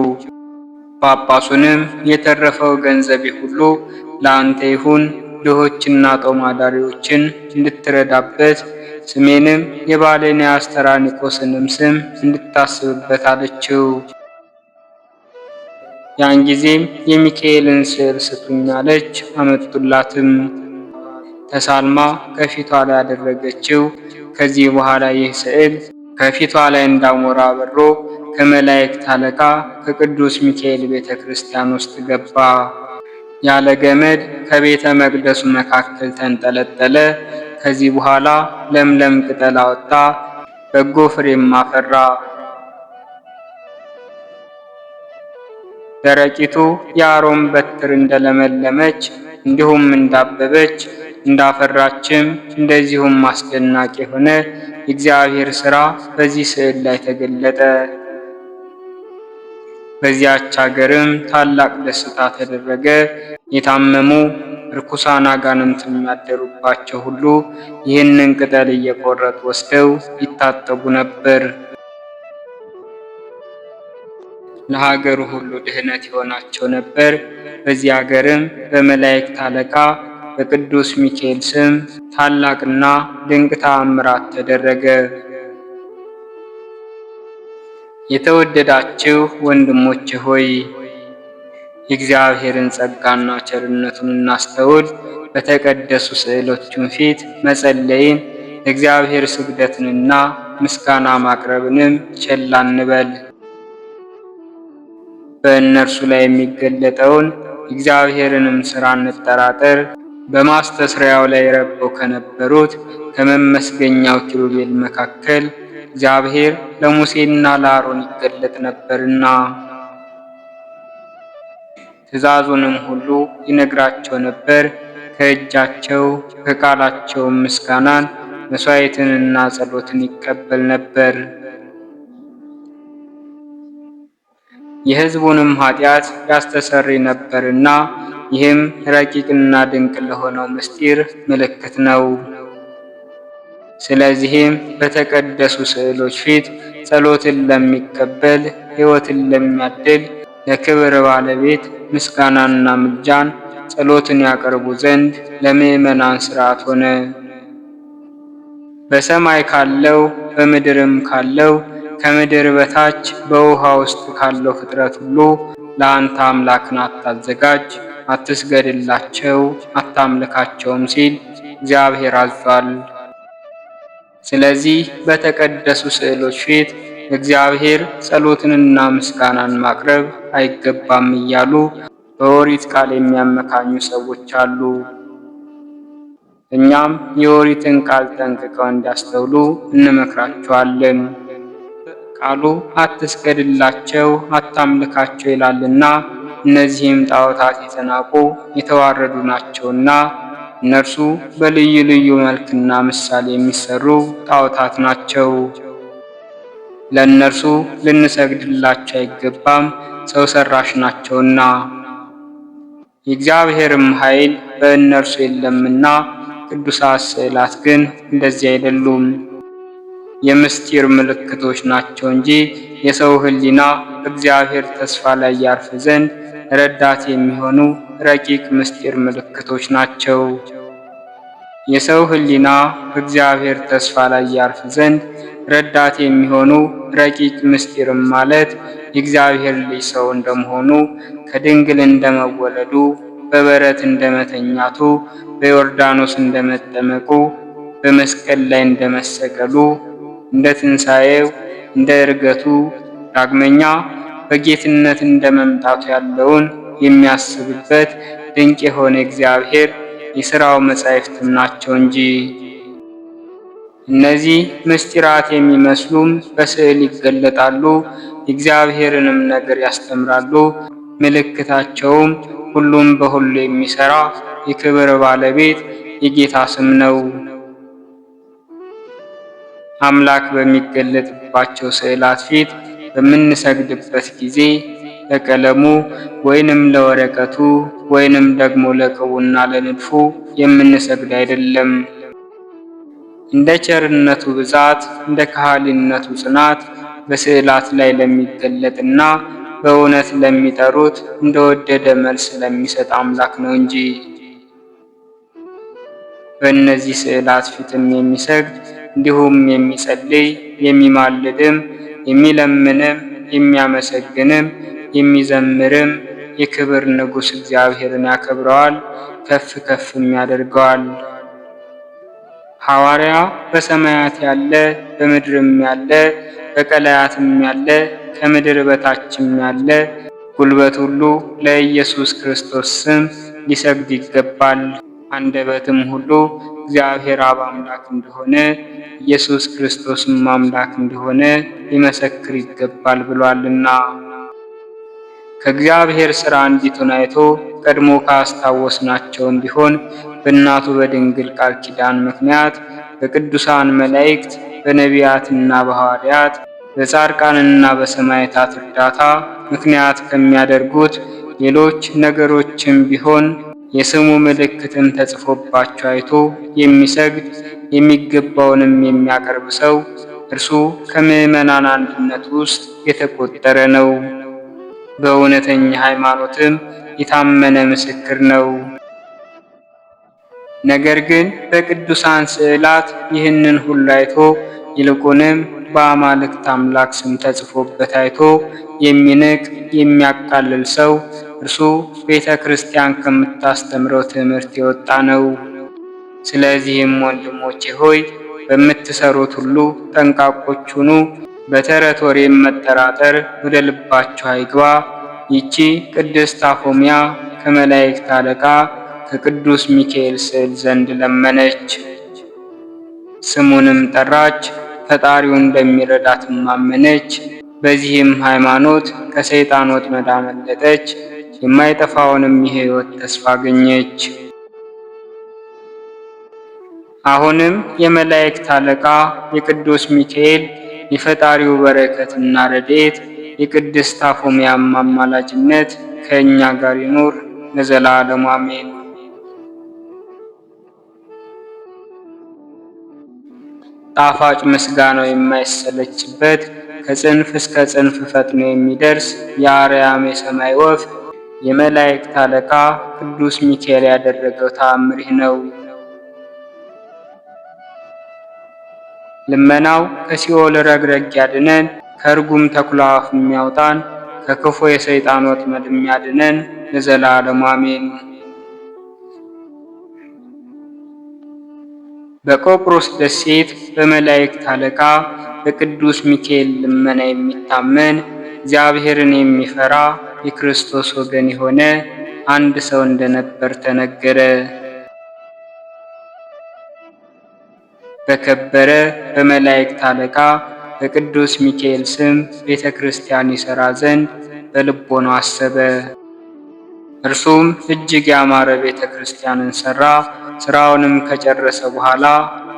ጳጳሱንም የተረፈው ገንዘቤ ሁሉ ለአንተ ይሁን፣ ድሆችና ጦም አዳሪዎችን እንድትረዳበት ስሜንም የባሌን የአስተራኒቆስንም ስም እንድታስብበት አለችው። ያን ጊዜም የሚካኤልን ስዕል ስጡኝ አለች። አመጡላትም። ተሳልማ ከፊቷ ላይ ያደረገችው። ከዚህ በኋላ ይህ ስዕል ከፊቷ ላይ እንዳሞራ በሮ ከመላእክት አለቃ ከቅዱስ ሚካኤል ቤተ ክርስቲያን ውስጥ ገባ። ያለ ገመድ ከቤተ መቅደሱ መካከል ተንጠለጠለ። ከዚህ በኋላ ለምለም ቅጠል አወጣ፣ በጎ ፍሬም አፈራ። ደረቂቱ የአሮን በትር እንደለመለመች እንዲሁም እንዳበበች እንዳፈራችም እንደዚሁም አስደናቂ የሆነ የእግዚአብሔር ሥራ በዚህ ስዕል ላይ ተገለጠ። በዚያች ሀገርም ታላቅ ደስታ ተደረገ። የታመሙ ርኩሳን አጋንንት የሚያደሩባቸው ሁሉ ይህንን ቅጠል እየቆረጡ ወስደው ይታጠቡ ነበር። ለሀገሩ ሁሉ ድህነት ይሆናቸው ነበር። በዚህ ሀገርም በመላእክት አለቃ በቅዱስ ሚካኤል ስም ታላቅና ድንቅ ተአምራት ተደረገ። የተወደዳችሁ ወንድሞቼ ሆይ የእግዚአብሔርን ጸጋና ቸርነቱን እናስተውል። በተቀደሱ ስዕሎቹም ፊት መጸለይን፣ ለእግዚአብሔር ስግደትንና ምስጋና ማቅረብንም ቸል አንበል። በእነርሱ ላይ የሚገለጠውን እግዚአብሔርንም ሥራ እንጠራጠር። በማስተስሪያው ላይ ረበው ከነበሩት ከመመስገኛው ኪሩቤል መካከል እግዚአብሔር ለሙሴና ለአሮን ይገለጥ ነበርና ትእዛዙንም ሁሉ ይነግራቸው ነበር። ከእጃቸው ከቃላቸውም ምስጋናን መሥዋዕትንና ጸሎትን ይቀበል ነበር። የሕዝቡንም ኃጢአት ያስተሰርይ ነበርና ይህም ረቂቅና ድንቅ ለሆነው ምስጢር ምልክት ነው። ስለዚህም በተቀደሱ ስዕሎች ፊት ጸሎትን ለሚቀበል ሕይወትን ለሚያድል ለክብር ባለቤት ምስጋናና ምልጃን ጸሎትን ያቀርቡ ዘንድ ለምዕመናን ሥርዓት ሆነ። በሰማይ ካለው በምድርም ካለው ከምድር በታች በውሃ ውስጥ ካለው ፍጥረት ሁሉ ለአንተ አምላክን አታዘጋጅ፣ አትስገድላቸው፣ አታምልካቸውም ሲል እግዚአብሔር አዟል። ስለዚህ በተቀደሱ ስዕሎች ፊት እግዚአብሔር ጸሎትንና ምስጋናን ማቅረብ አይገባም እያሉ በኦሪት ቃል የሚያመካኙ ሰዎች አሉ። እኛም የኦሪትን ቃል ጠንቅቀው እንዲያስተውሉ እንመክራቸዋለን። ቃሉ አትስገድላቸው፣ አታምልካቸው ይላልና እነዚህም ጣዖታት የተናቁ የተዋረዱ ናቸውና እነርሱ በልዩ ልዩ መልክና ምሳሌ የሚሰሩ ጣዖታት ናቸው። ለእነርሱ ልንሰግድላቸው አይገባም፣ ሰው ሰራሽ ናቸውና የእግዚአብሔርም ኃይል በእነርሱ የለምና። ቅዱሳት ስዕላት ግን እንደዚህ አይደሉም፣ የምስጢር ምልክቶች ናቸው እንጂ የሰው ሕሊና እግዚአብሔር ተስፋ ላይ ያርፍ ዘንድ ረዳት የሚሆኑ ረቂቅ ምስጢር ምልክቶች ናቸው። የሰው ሕሊና እግዚአብሔር ተስፋ ላይ ያርፍ ዘንድ ረዳት የሚሆኑ ረቂቅ ምስጢርም ማለት የእግዚአብሔር ልጅ ሰው እንደመሆኑ፣ ከድንግል እንደመወለዱ፣ በበረት እንደመተኛቱ፣ በዮርዳኖስ እንደመጠመቁ፣ በመስቀል ላይ እንደመሰቀሉ፣ እንደ ትንሣኤው፣ እንደ ዕርገቱ፣ ዳግመኛ በጌትነት እንደመምጣቱ ያለውን የሚያስብበት ድንቅ የሆነ እግዚአብሔር የሥራው መጻሕፍትም ናቸው እንጂ። እነዚህ ምስጢራት የሚመስሉም በስዕል ይገለጣሉ፣ የእግዚአብሔርንም ነገር ያስተምራሉ። ምልክታቸውም ሁሉም በሁሉ የሚሠራ የክብር ባለቤት የጌታ ስም ነው። አምላክ በሚገለጥባቸው ስዕላት ፊት በምንሰግድበት ጊዜ ለቀለሙ ወይንም ለወረቀቱ ወይንም ደግሞ ለቅቡና ለንድፉ የምንሰግድ አይደለም። እንደ ቸርነቱ ብዛት እንደ ከሃሊነቱ ጽናት በስዕላት ላይ ለሚገለጥና በእውነት ለሚጠሩት እንደወደደ መልስ ለሚሰጥ አምላክ ነው እንጂ። በእነዚህ ስዕላት ፊትም የሚሰግድ እንዲሁም የሚጸልይ የሚማልድም የሚለምንም የሚያመሰግንም የሚዘምርም የክብር ንጉሥ እግዚአብሔርን ያከብረዋል፣ ከፍ ከፍም ያደርገዋል። ሐዋርያ በሰማያት ያለ በምድርም ያለ በቀላያትም ያለ ከምድር በታችም ያለ ጉልበት ሁሉ ለኢየሱስ ክርስቶስ ስም ሊሰግድ ይገባል፣ አንደበትም ሁሉ እግዚአብሔር አብ አምላክ እንደሆነ ኢየሱስ ክርስቶስም አምላክ እንደሆነ ሊመሰክር ይገባል ብሏልና። ከእግዚአብሔር ሥራ አንዲቱን አይቶ ቀድሞ ካስታወስናቸውም ቢሆን በእናቱ በድንግል ቃል ኪዳን ምክንያት በቅዱሳን መላእክት በነቢያትና በሐዋርያት በጻድቃንና በሰማዕታት እርዳታ ምክንያት ከሚያደርጉት ሌሎች ነገሮችም ቢሆን የስሙ ምልክትን ተጽፎባቸው አይቶ የሚሰግድ የሚገባውንም የሚያቀርብ ሰው እርሱ ከምዕመናን አንድነት ውስጥ የተቆጠረ ነው። በእውነተኛ ሃይማኖትም የታመነ ምስክር ነው። ነገር ግን በቅዱሳን ስዕላት ይህንን ሁሉ አይቶ ይልቁንም በአማልክት አምላክ ስም ተጽፎበት አይቶ የሚንቅ የሚያቃልል ሰው እርሱ ቤተ ክርስቲያን ከምታስተምረው ትምህርት የወጣ ነው። ስለዚህም ወንድሞቼ ሆይ በምትሰሩት ሁሉ ጠንቃቆች ሁኑ። በተረት ወሬም መጠራጠር ወደ ልባችሁ አይግባ። ይቺ ቅድስት አፎምያ ከመላእክት አለቃ ከቅዱስ ሚካኤል ስዕል ዘንድ ለመነች። ስሙንም ጠራች። ፈጣሪው እንደሚረዳትም አመነች። በዚህም ሃይማኖት ከሰይጣን ወጥመድ አመለጠች። የማይጠፋውንም የሕይወት ተስፋ አገኘች። አሁንም የመላእክት አለቃ የቅዱስ ሚካኤል የፈጣሪው በረከትና ረድኤት የቅድስት አፎምያም አማላጅነት ከእኛ ጋር ይኑር ለዘላለሙ አሜን። ጣፋጭ ምስጋናው የማይሰለችበት ከጽንፍ እስከ ጽንፍ ፈጥኖ የሚደርስ የአርያም የሰማይ ወፍ የመላእክት አለቃ ቅዱስ ሚካኤል ያደረገው ተአምር ይህ ነው። ልመናው ከሲኦል ረግረግ ያድነን፣ ከርጉም ተኩላ አፍ የሚያውጣን፣ ከክፉ የሰይጣን ወጥመድ የሚያድነን ለዘላለሙ አሜን። በቆጵሮስ ደሴት በመላእክት አለቃ በቅዱስ ሚካኤል ልመና የሚታመን እግዚአብሔርን የሚፈራ የክርስቶስ ወገን የሆነ አንድ ሰው እንደነበር ተነገረ። በከበረ በመላእክት አለቃ በቅዱስ ሚካኤል ስም ቤተ ክርስቲያን ይሠራ ዘንድ በልቦናው አሰበ። እርሱም እጅግ ያማረ ቤተ ክርስቲያንን ሠራ። ሥራውንም ከጨረሰ በኋላ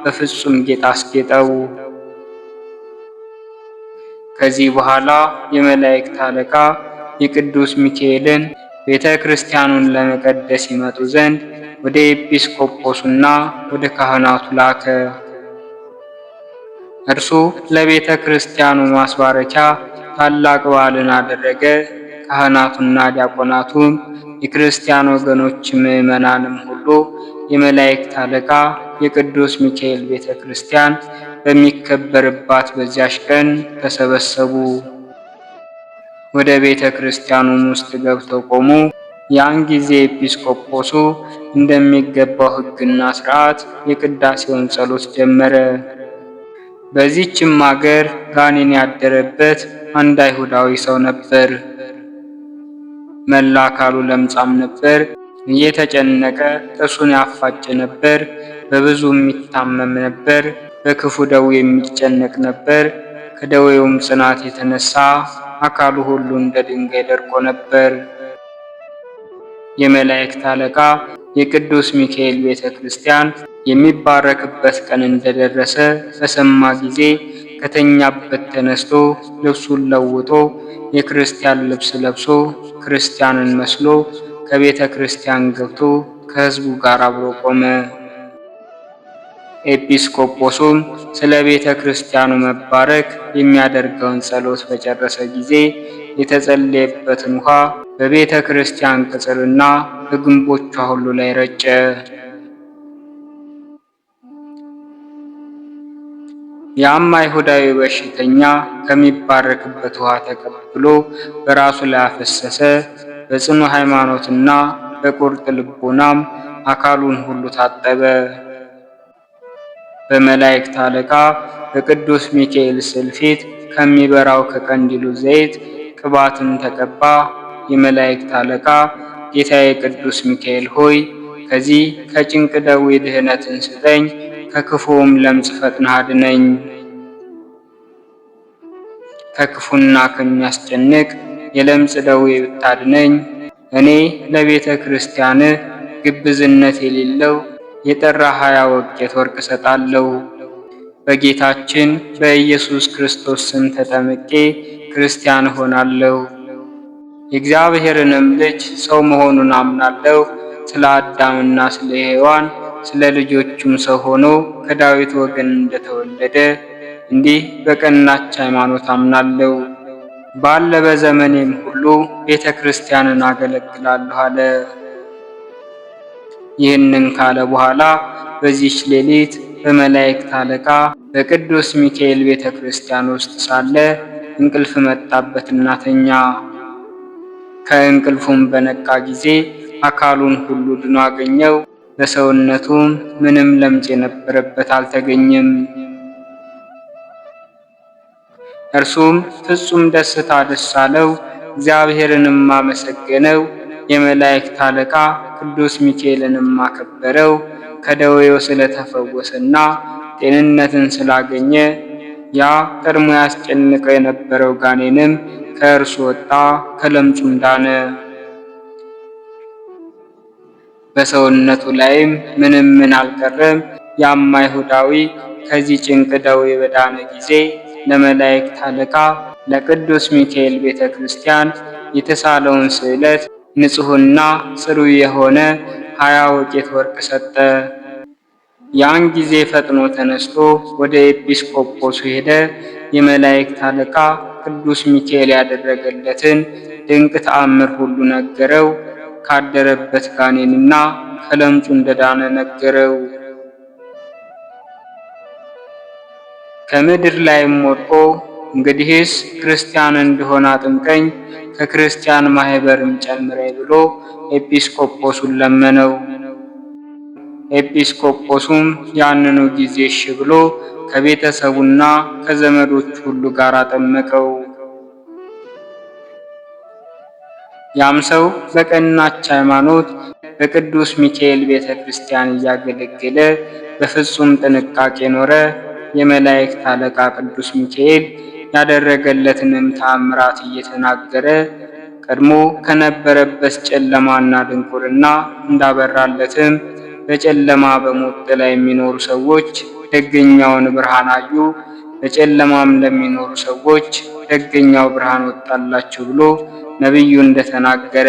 በፍጹም ጌጥ አስጌጠው። ከዚህ በኋላ የመላእክት አለቃ የቅዱስ ሚካኤልን ቤተ ክርስቲያኑን ለመቀደስ ይመጡ ዘንድ ወደ ኤጲስቆጶሱና ወደ ካህናቱ ላከ። እርሱ ለቤተ ክርስቲያኑ ማስባረኪያ ታላቅ በዓልን አደረገ። ካህናቱና ዲያቆናቱም የክርስቲያን ወገኖች ምዕመናንም ሁሉ የመላእክት አለቃ የቅዱስ ሚካኤል ቤተ ክርስቲያን በሚከበርባት በዚያች ቀን ተሰበሰቡ። ወደ ቤተ ክርስቲያኑም ውስጥ ገብተው ቆሙ። ያን ጊዜ ኤጲስቆጶሱ እንደሚገባው ሕግና ሥርዓት የቅዳሴውን ጸሎት ጀመረ። በዚህችም አገር ጋኔን ያደረበት አንድ አይሁዳዊ ሰው ነበር። መላ አካሉ ለምጻም ነበር። እየተጨነቀ ጥርሱን ያፋጭ ነበር። በብዙም የሚታመም ነበር። በክፉ ደዌ የሚጨነቅ ነበር። ከደዌውም ጽናት የተነሳ አካሉ ሁሉ እንደ ድንጋይ ደርቆ ነበር። የመላእክት አለቃ የቅዱስ ሚካኤል ቤተ ክርስቲያን የሚባረክበት ቀን እንደደረሰ በሰማ ጊዜ ከተኛበት ተነስቶ ልብሱን ለውጦ የክርስቲያን ልብስ ለብሶ ክርስቲያንን መስሎ ከቤተ ክርስቲያን ገብቶ ከሕዝቡ ጋር አብሮ ቆመ። ኤጲስቆጶሱም ስለ ቤተ ክርስቲያኑ መባረክ የሚያደርገውን ጸሎት በጨረሰ ጊዜ የተጸለየበትን ውሃ በቤተ ክርስቲያን ቅጽርና በግንቦቿ ሁሉ ላይ ረጨ። ያም አይሁዳዊ በሽተኛ ከሚባረክበት ውሃ ተቀብሎ በራሱ ላይ አፈሰሰ። በጽኑ ሃይማኖትና በቁርጥ ልቦናም አካሉን ሁሉ ታጠበ። በመላእክት አለቃ በቅዱስ ሚካኤል ስዕል ፊት ከሚበራው ከቀንዲሉ ዘይት ቅባትን ተቀባ። የመላእክት አለቃ ጌታዬ ቅዱስ ሚካኤል ሆይ ከዚህ ከጭንቅ ደዌ ድህነትን ስጠኝ፣ ከክፉም ለምጽ ፈጥነህ አድነኝ። ከክፉና ከሚያስጨንቅ የለምጽ ደዌ ብታድነኝ እኔ ለቤተ ክርስቲያን ግብዝነት የሌለው የጠራ 20 ወቄት ወርቅ እሰጣለሁ። በጌታችን በኢየሱስ ክርስቶስ ስም ተጠምቄ ክርስቲያን እሆናለሁ። የእግዚአብሔርንም ልጅ ሰው መሆኑን አምናለሁ። ስለ አዳምና ስለ ሔዋን ስለ ልጆቹም ሰው ሆኖ ከዳዊት ወገን እንደተወለደ እንዲህ በቀናች ሃይማኖት አምናለሁ። ባለ በዘመኔም ሁሉ ቤተ ክርስቲያንን አገለግላለሁ አለ። ይህንን ካለ በኋላ በዚህች ሌሊት በመላእክት አለቃ በቅዱስ ሚካኤል ቤተ ክርስቲያን ውስጥ ሳለ እንቅልፍ መጣበትና ተኛ። ከእንቅልፉም በነቃ ጊዜ አካሉን ሁሉ ድኖ አገኘው። በሰውነቱም ምንም ለምጽ የነበረበት አልተገኘም። እርሱም ፍጹም ደስታ ደስ አለው፣ እግዚአብሔርንም አመሰገነው። የመላእክት አለቃ ቅዱስ ሚካኤልንም አከበረው። ከደዌው ስለተፈወሰና ጤንነትን ስላገኘ ያ ቀድሞ ያስጨንቀው የነበረው ጋኔንም ከእርሱ ወጣ፣ ከለምጹም ዳነ። በሰውነቱ ላይም ምንም ምን አልቀረም። ያም አይሁዳዊ ከዚህ ጭንቅ ደዌ በዳነ ጊዜ ለመላእክት አለቃ ለቅዱስ ሚካኤል ቤተ ክርስቲያን የተሳለውን ስዕለት ንጹሕና ጽሩይ የሆነ 20 ወቄት ወርቅ ሰጠ። ያን ጊዜ ፈጥኖ ተነስቶ ወደ ኤጲስቆጶሱ ሄደ። የመላእክት አለቃ ቅዱስ ሚካኤል ያደረገለትን ድንቅ ተአምር ሁሉ ነገረው። ካደረበት ጋኔንና ከለምጹ እንደዳነ ነገረው። ከምድር ላይም ወድቆ እንግዲህስ ክርስቲያን እንድሆን አጥምቀኝ፣ ከክርስቲያን ማህበርም ጨምረኝ ብሎ ኤጲስቆጶሱን ለመነው። ኤጲስቆጶሱም ያንኑ ጊዜ እሺ ብሎ ከቤተሰቡና ከዘመዶቹ ሁሉ ጋር አጠመቀው። ያም ሰው በቀናች ሃይማኖት በቅዱስ ሚካኤል ቤተ ክርስቲያን እያገለገለ በፍጹም ጥንቃቄ ኖረ። የመላእክት አለቃ ቅዱስ ሚካኤል ያደረገለትንም ተአምራት እየተናገረ ቀድሞ ከነበረበት ጨለማና ድንቁርና እንዳበራለትም በጨለማ በሞት ጥላ የሚኖሩ ሰዎች ደገኛውን ብርሃን አዩ፣ በጨለማም ለሚኖሩ ሰዎች ደገኛው ብርሃን ወጣላቸው ብሎ ነቢዩ እንደተናገረ፣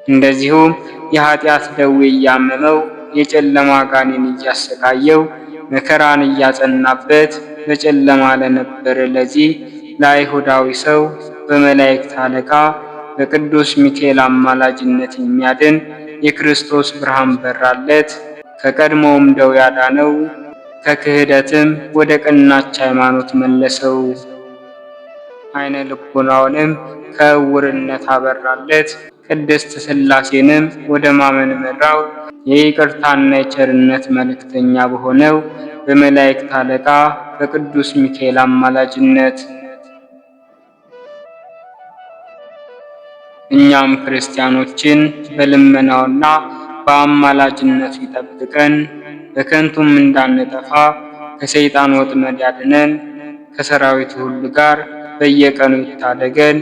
እንደዚሁም የኃጢአት ደዌ እያመመው የጨለማ ጋኔን እያሰቃየው መከራን እያጸናበት በጨለማ ለነበረ ለዚህ ለአይሁዳዊ ሰው በመላእክት አለቃ በቅዱስ ሚካኤል አማላጅነት የሚያድን የክርስቶስ ብርሃን በራለት። ከቀድሞውም ደዌ ያዳነው፣ ከክህደትም ወደ ቀናች ሃይማኖት መለሰው። አይነ ልቦናውንም ከዕውርነት አበራለት። ቅድስት ሥላሴንም ወደ ማመን መራው። የይቅርታና የቸርነት መልእክተኛ በሆነው በመላእክት አለቃ በቅዱስ ሚካኤል አማላጅነት እኛም ክርስቲያኖችን በልመናውና በአማላጅነቱ ይጠብቀን፣ በከንቱም እንዳንጠፋ ከሰይጣን ወጥመድ ያድነን፣ ከሰራዊቱ ሁሉ ጋር በየቀኑ ይታደገን።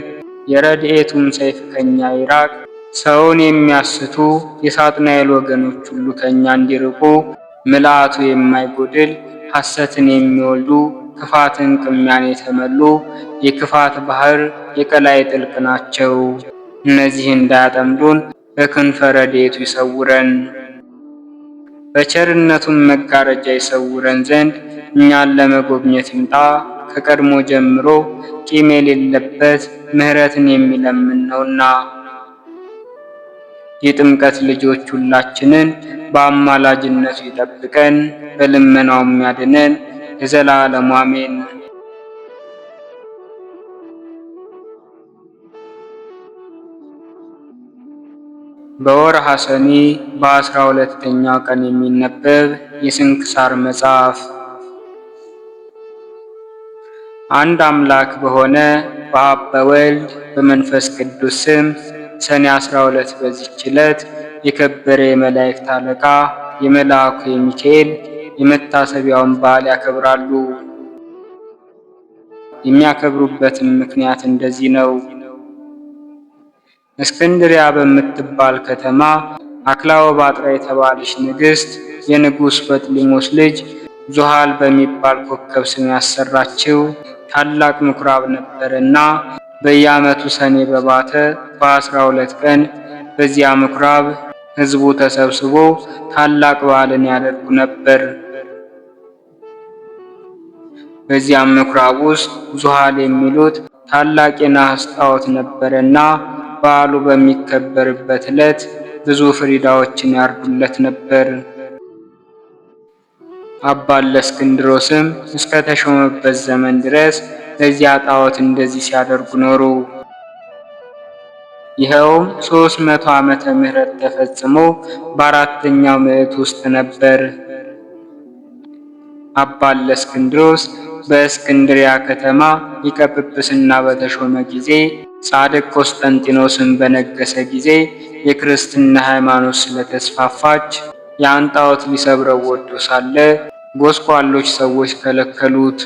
የረድኤቱም ሰይፍ ከኛ ይራቅ። ሰውን የሚያስቱ የሳጥናኤል ወገኖች ሁሉ ከኛ እንዲርቁ፣ ምልአቱ የማይጎድል ሐሰትን የሚወልዱ ክፋትን ቅሚያን የተመሉ የክፋት ባህር የቀላይ ጥልቅ ናቸው። እነዚህ እንዳያጠምዱን በክንፈ ረድኤቱ ይሰውረን። በቸርነቱም መጋረጃ ይሰውረን ዘንድ እኛን ለመጎብኘት ይምጣ። ከቀድሞ ጀምሮ ቂም የሌለበት ምሕረትን የሚለምን ነውና የጥምቀት ልጆች ሁላችንን በአማላጅነቱ ይጠብቀን፣ በልመናውም ያድነን ለዘላለሙ አሜን። በወርሃ ሰኔ በ12ኛው ቀን የሚነበብ የስንክሳር መጽሐፍ። አንድ አምላክ በሆነ በአብ በወልድ በመንፈስ ቅዱስ ስም ሰኔ 12 በዚህች ዕለት የከበረ የመላእክት አለቃ የመልአኩ የሚካኤል የመታሰቢያውን በዓል ያከብራሉ። የሚያከብሩበትም ምክንያት እንደዚህ ነው። እስክንድሪያ በምትባል ከተማ አክላወባጥራ የተባለች ንግሥት የንጉሥ በጥሊሞስ ልጅ ዙሃል በሚባል ኮከብ ስም ያሰራችው ታላቅ ምኩራብ ነበርና በየዓመቱ ሰኔ በባተ በ12 ቀን በዚያ ምኩራብ ሕዝቡ ተሰብስቦ ታላቅ በዓልን ያደርጉ ነበር። በዚያም ምኩራብ ውስጥ ዙሃል የሚሉት ታላቅ የናስ ጣዖት ነበርና በዓሉ በሚከበርበት ዕለት ብዙ ፍሪዳዎችን ያርዱለት ነበር። አባ እለእስክንድሮስም እስከ ተሾመበት ዘመን ድረስ ለዚያ ጣዖት እንደዚህ ሲያደርጉ ኖሩ። ይኸውም 300 ዓመተ ምህረት ተፈጽሞ በአራተኛው ምዕት ውስጥ ነበር። አባ እለእስክንድሮስ በእስክንድሪያ ከተማ ሊቀ ጵጵስና በተሾመ ጊዜ ጻድቅ ቆስጠንጢኖስን በነገሰ ጊዜ የክርስትና ሃይማኖት ስለተስፋፋች ያን ጣዖት ሊሰብረው ወዶ ሳለ ጎስቋሎች ሰዎች ከለከሉት።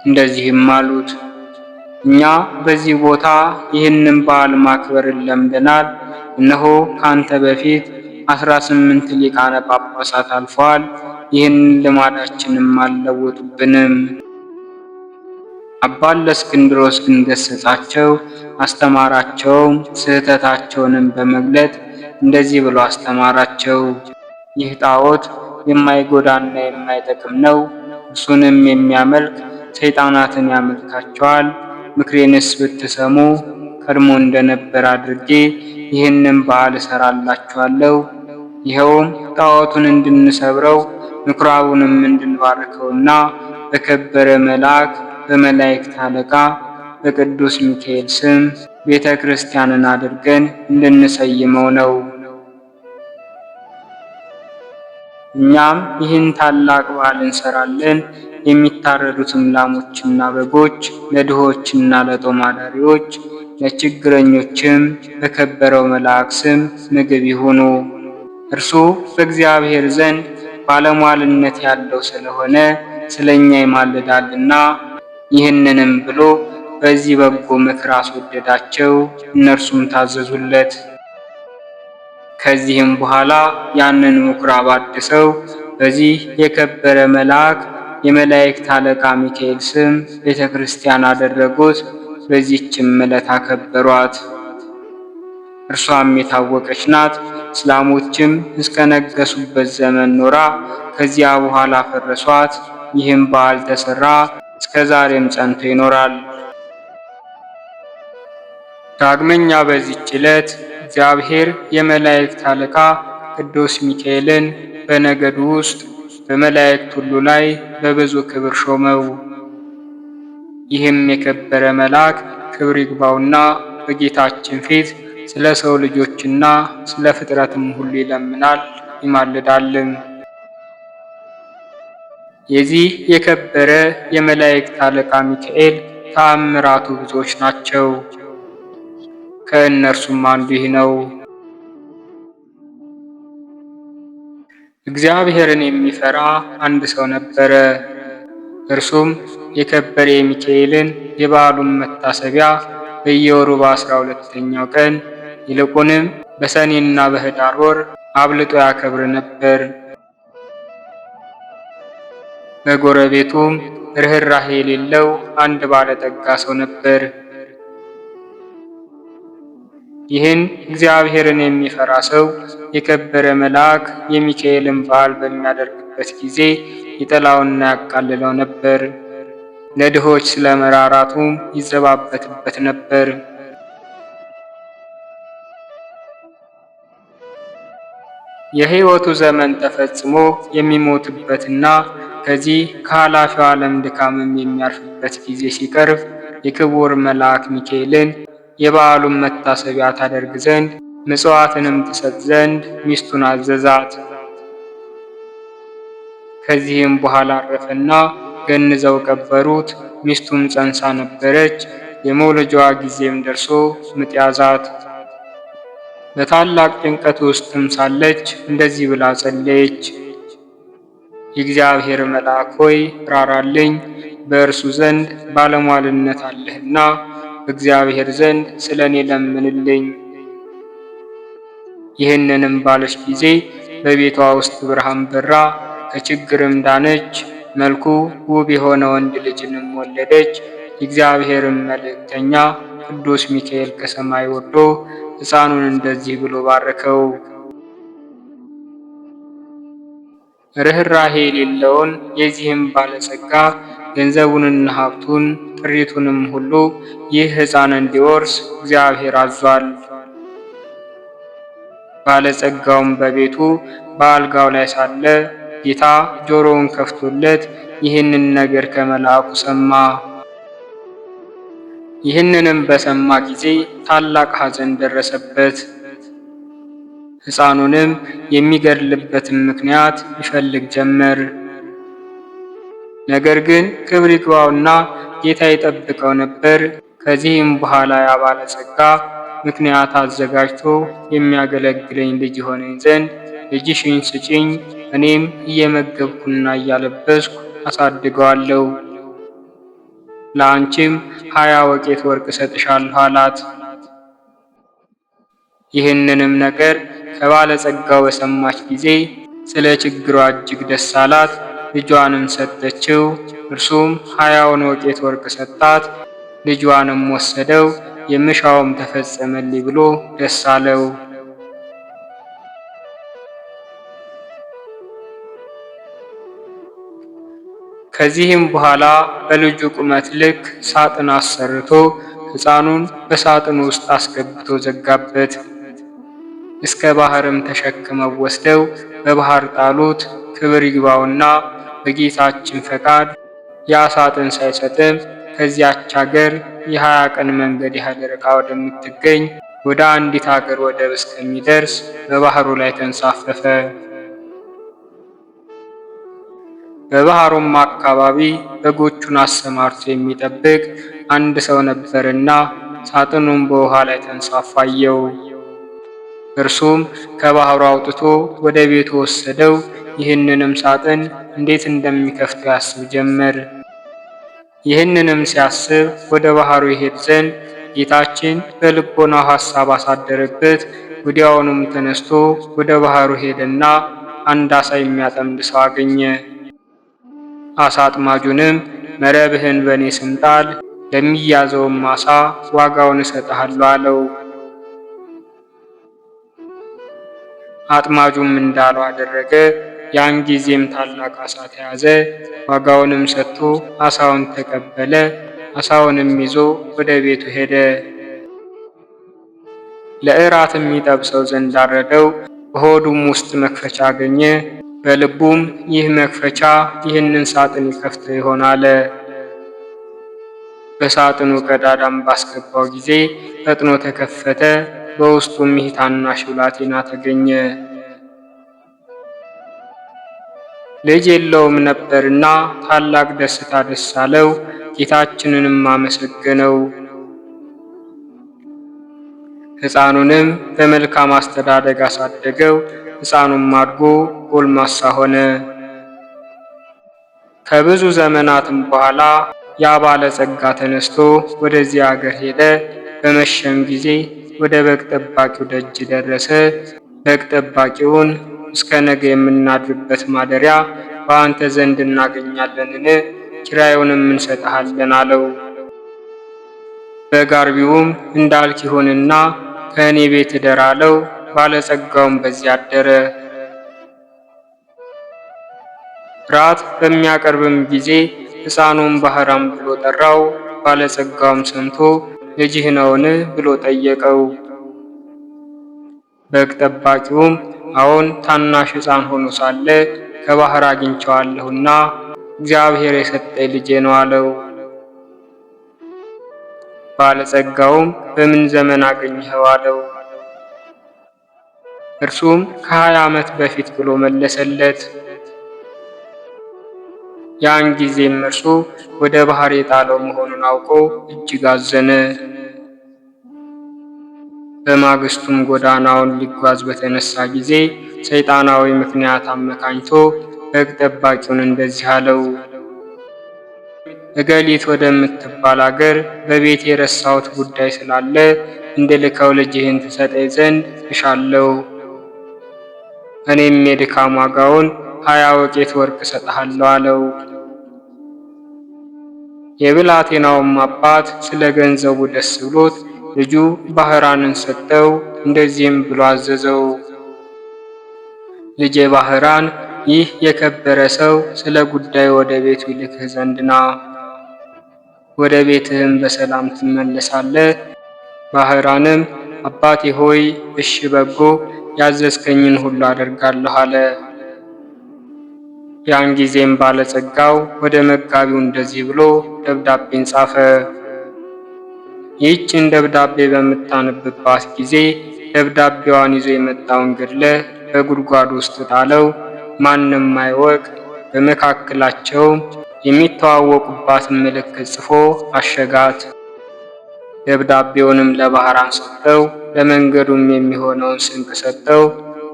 እንደዚህም አሉት፣ እኛ በዚህ ቦታ ይህንን በዓል ማክበርን ለምደናል። እነሆ ካንተ በፊት 18 ሊቃነ ጳጳሳት አልፈዋል። ይህንን ልማዳችንም አልለወጡብንም። አባ እለእስክንድሮስ ግን ገሰጻቸው፣ አስተማራቸውም። ስህተታቸውንም በመግለጥ እንደዚህ ብሎ አስተማራቸው። ይህ ጣዖት የማይጎዳና የማይጠቅም ነው። እርሱንም የሚያመልክ ሰይጣናትን ያመልካቸዋል። ምክሬንስ ብትሰሙ ቀድሞ እንደነበር አድርጌ ይህንን በዓል እሰራላችኋለሁ። ይኸውም ጣዖቱን እንድንሰብረው ምኩራቡንም እንድንባርከውና በከበረ መልአክ በመላእክት አለቃ በቅዱስ ሚካኤል ስም ቤተ ክርስቲያንን አድርገን እንድንሰይመው ነው። እኛም ይህን ታላቅ በዓል እንሰራለን። የሚታረዱትም ላሞችና በጎች ለድሆችና ለጦም አዳሪዎች ለችግረኞችም በከበረው መልአክ ስም ምግብ ይሁኑ። እርሱ በእግዚአብሔር ዘንድ ባለሟልነት ያለው ስለሆነ ስለኛ ይማልዳልና። ይህንንም ብሎ በዚህ በጎ ምክር አስወደዳቸው፣ እነርሱም ታዘዙለት። ከዚህም በኋላ ያንን ምኩራብ አድሰው በዚህ የከበረ መልአክ የመላእክት አለቃ ሚካኤል ስም ቤተ ክርስቲያን አደረጉት። በዚህችም ዕለት አከበሯት። እርሷም የታወቀች ናት። እስላሞችም እስከ ነገሱበት ዘመን ኖራ ከዚያ በኋላ ፈረሷት። ይህም በዓል ተሰራ፣ እስከ ዛሬም ጸንቶ ይኖራል። ዳግመኛ በዚህች ዕለት እግዚአብሔር የመላእክት አለቃ ቅዱስ ሚካኤልን በነገዱ ውስጥ በመላእክት ሁሉ ላይ በብዙ ክብር ሾመው። ይህም የከበረ መልአክ ክብር ይግባውና በጌታችን ፊት ስለ ሰው ልጆችና ስለ ፍጥረትም ሁሉ ይለምናል ይማልዳልም። የዚህ የከበረ የመላእክት አለቃ ሚካኤል ተአምራቱ ብዙዎች ናቸው። ከእነርሱም አንዱ ይህ ነው። እግዚአብሔርን የሚፈራ አንድ ሰው ነበረ። እርሱም የከበረ የሚካኤልን የበዓሉን መታሰቢያ በየወሩ በ12ኛው ቀን ይልቁንም በሰኔና በኅዳር ወር አብልጦ ያከብር ነበር። በጎረቤቱም ርኅራኄ የሌለው አንድ ባለጠጋ ሰው ነበር። ይህን እግዚአብሔርን የሚፈራ ሰው የከበረ መልአክ የሚካኤልን በዓል በሚያደርግበት ጊዜ ይጠላውና ያቃልለው ነበር። ለድሆች ስለ መራራቱም ይዘባበትበት ነበር። የሕይወቱ ዘመን ተፈጽሞ የሚሞትበትና ከዚህ ከኃላፊው ዓለም ድካምም የሚያርፍበት ጊዜ ሲቀርብ የክቡር መልአክ ሚካኤልን የበዓሉን መታሰቢያ ታደርግ ዘንድ ምጽዋትንም ትሰጥ ዘንድ ሚስቱን አዘዛት። ከዚህም በኋላ አረፈና ገንዘው ቀበሩት። ሚስቱም ጸንሳ ነበረች። የመውለጃዋ ጊዜም ደርሶ ምጥ ያዛት። በታላቅ ጭንቀት ውስጥም ሳለች እንደዚህ ብላ ጸለየች። የእግዚአብሔር መልአክ ሆይ ራራልኝ፣ በእርሱ ዘንድ ባለሟልነት አለህና በእግዚአብሔር ዘንድ ስለ እኔ ለምንልኝ። ይህንንም ባለች ጊዜ በቤቷ ውስጥ ብርሃን በራ፣ ከችግርም ዳነች። መልኩ ውብ የሆነ ወንድ ልጅንም ወለደች። የእግዚአብሔርም መልእክተኛ ቅዱስ ሚካኤል ከሰማይ ወርዶ ሕፃኑን እንደዚህ ብሎ ባረከው። ርኅራኄ የሌለውን የዚህም ባለጸጋ ገንዘቡንና ሀብቱን ጥሪቱንም ሁሉ ይህ ሕፃን እንዲወርስ እግዚአብሔር አዟል። ባለጸጋውም በቤቱ በአልጋው ላይ ሳለ ጌታ ጆሮውን ከፍቶለት ይህንን ነገር ከመልአኩ ሰማ። ይህንንም በሰማ ጊዜ ታላቅ ሐዘን ደረሰበት። ሕፃኑንም የሚገድልበትን ምክንያት ይፈልግ ጀመር። ነገር ግን ክብር ይግባውና ጌታ ይጠብቀው ነበር። ከዚህም በኋላ ያ ባለጸጋ ምክንያት አዘጋጅቶ የሚያገለግለኝ ልጅ ይሆነኝ ዘንድ ልጅሽን ስጪኝ፣ እኔም እየመገብኩና እያለበስኩ አሳድገዋለሁ፣ ለአንቺም 20 ወቄት ወርቅ እሰጥሻለሁ አላት። ይህንንም ነገር ከባለጸጋው በሰማች ጊዜ ስለ ችግሯ እጅግ ደስ አላት። ልጇንም ሰጠችው። እርሱም 20ውን ወቄት ወርቅ ሰጣት። ልጇንም ወሰደው። የምሻውም ተፈጸመልኝ ብሎ ደስ አለው። ከዚህም በኋላ በልጁ ቁመት ልክ ሳጥን አሰርቶ ሕፃኑን በሳጥኑ ውስጥ አስገብቶ ዘጋበት። እስከ ባህርም ተሸክመው ወስደው በባህር ጣሉት። ክብር ይግባውና በጌታችን ፈቃድ ያ ሳጥን ሳይሰጥም ከዚያች አገር የ20 ቀን መንገድ ያህል ርቃ ወደምትገኝ ወደ አንዲት አገር ወደብ እስከሚደርስ በባህሩ ላይ ተንሳፈፈ። በባህሩም አካባቢ በጎቹን አሰማርቶ የሚጠብቅ አንድ ሰው ነበርና ሳጥኑን በውሃ ላይ ተንሳፎ አየው። እርሱም ከባህሩ አውጥቶ ወደ ቤቱ ወሰደው። ይህንንም ሳጥን እንዴት እንደሚከፍተው ያስብ ጀመር። ይህንንም ሲያስብ ወደ ባህሩ ይሄድ ዘንድ ጌታችን በልቦናው ሐሳብ አሳደረበት። ወዲያውኑም ተነስቶ ወደ ባህሩ ሄደና አንድ ዓሣ የሚያጠምድ ሰው አገኘ። ዓሣ አጥማጁንም መረብህን በእኔ ስም ጣል፣ ለሚያዘውም ዓሣ ዋጋውን እሰጥሃለሁ አለው። አጥማጁም እንዳለው አደረገ። ያን ጊዜም ታላቅ ዓሣ ተያዘ። ዋጋውንም ሰጥቶ ዓሣውን ተቀበለ። ዓሣውንም ይዞ ወደ ቤቱ ሄደ። ለእራትም ይጠብሰው ዘንድ አረደው። በሆዱም ውስጥ መክፈቻ አገኘ። በልቡም ይህ መክፈቻ ይህንን ሳጥን ይከፍተው ይሆን አለ። በሳጥኑ ቀዳዳም ባስገባው ጊዜ ፈጥኖ ተከፈተ። በውስጡም ይህ ታናሽ ብላቴና ተገኘ። ልጅ የለውም ነበርና ታላቅ ደስታ ደስ አለው። ጌታችንንም አመሰገነው። ሕፃኑንም በመልካም አስተዳደግ አሳደገው። ሕፃኑም አድጎ ጎልማሳ ሆነ። ከብዙ ዘመናትም በኋላ ያ ባለጸጋ ተነስቶ ወደዚያ አገር ሄደ። በመሸም ጊዜ ወደ በግ ጠባቂው ደጅ ደረሰ። በግ ጠባቂውን እስከ ነገ የምናድርበት ማደሪያ በአንተ ዘንድ እናገኛለንን? ኪራዩንም እንሰጥሃለን አለው። በግ አርቢውም እንዳልክ ይሁንና ከእኔ ቤት እደር አለው። ባለጸጋውም በዚያ አደረ። ራት በሚያቀርብም ጊዜ ሕፃኑን ባህራም ብሎ ጠራው። ባለጸጋውም ሰምቶ ልጅህ ነውን ብሎ ጠየቀው። በግ ጠባቂውም አዎን፣ ታናሽ ሕፃን ሆኖ ሳለ ከባህር አግኝቼዋለሁና እግዚአብሔር የሰጠኝ ልጄ ነው አለው። ባለጸጋውም በምን ዘመን አገኘኸው አለው። እርሱም ከ20 ዓመት በፊት ብሎ መለሰለት። ያን ጊዜም እርሱ ወደ ባህር የጣለው መሆኑን አውቆ እጅግ አዘነ። በማግስቱም ጎዳናውን ሊጓዝ በተነሳ ጊዜ ሰይጣናዊ ምክንያት አመካኝቶ በግ ጠባቂውን እንደዚህ አለው፣ እገሊት ወደምትባል አገር በቤት የረሳሁት ጉዳይ ስላለ እንድልከው ልጅህን ትሰጠኝ ዘንድ እሻለሁ። እኔም የድካም ዋጋውን 20 ወቄት ወርቅ እሰጥሃለሁ አለው። የብላቴናውም አባት ስለ ገንዘቡ ደስ ብሎት ልጁ ባህራንን ሰጠው። እንደዚህም ብሎ አዘዘው፣ ልጄ ባህራን፣ ይህ የከበረ ሰው ስለ ጉዳዩ ወደ ቤቱ ይልክህ ዘንድ ና። ወደ ቤትህም በሰላም ትመለሳለህ። ባህራንም አባቴ ሆይ እሺ፣ በጎ ያዘዝከኝን ሁሉ አደርጋለሁ አለ። ያን ጊዜም ባለጸጋው ወደ መጋቢው እንደዚህ ብሎ ደብዳቤን ጻፈ። ይህችን ደብዳቤ በምታነብባት ጊዜ ደብዳቤዋን ይዞ የመጣውን ገድለህ በጉድጓድ ውስጥ ጣለው፣ ማንም አይወቅ። በመካከላቸውም የሚተዋወቁባትን ምልክት ጽፎ አሸጋት። ደብዳቤውንም ለባህራን ሰጠው፣ ለመንገዱም የሚሆነውን ስንቅ ሰጠው።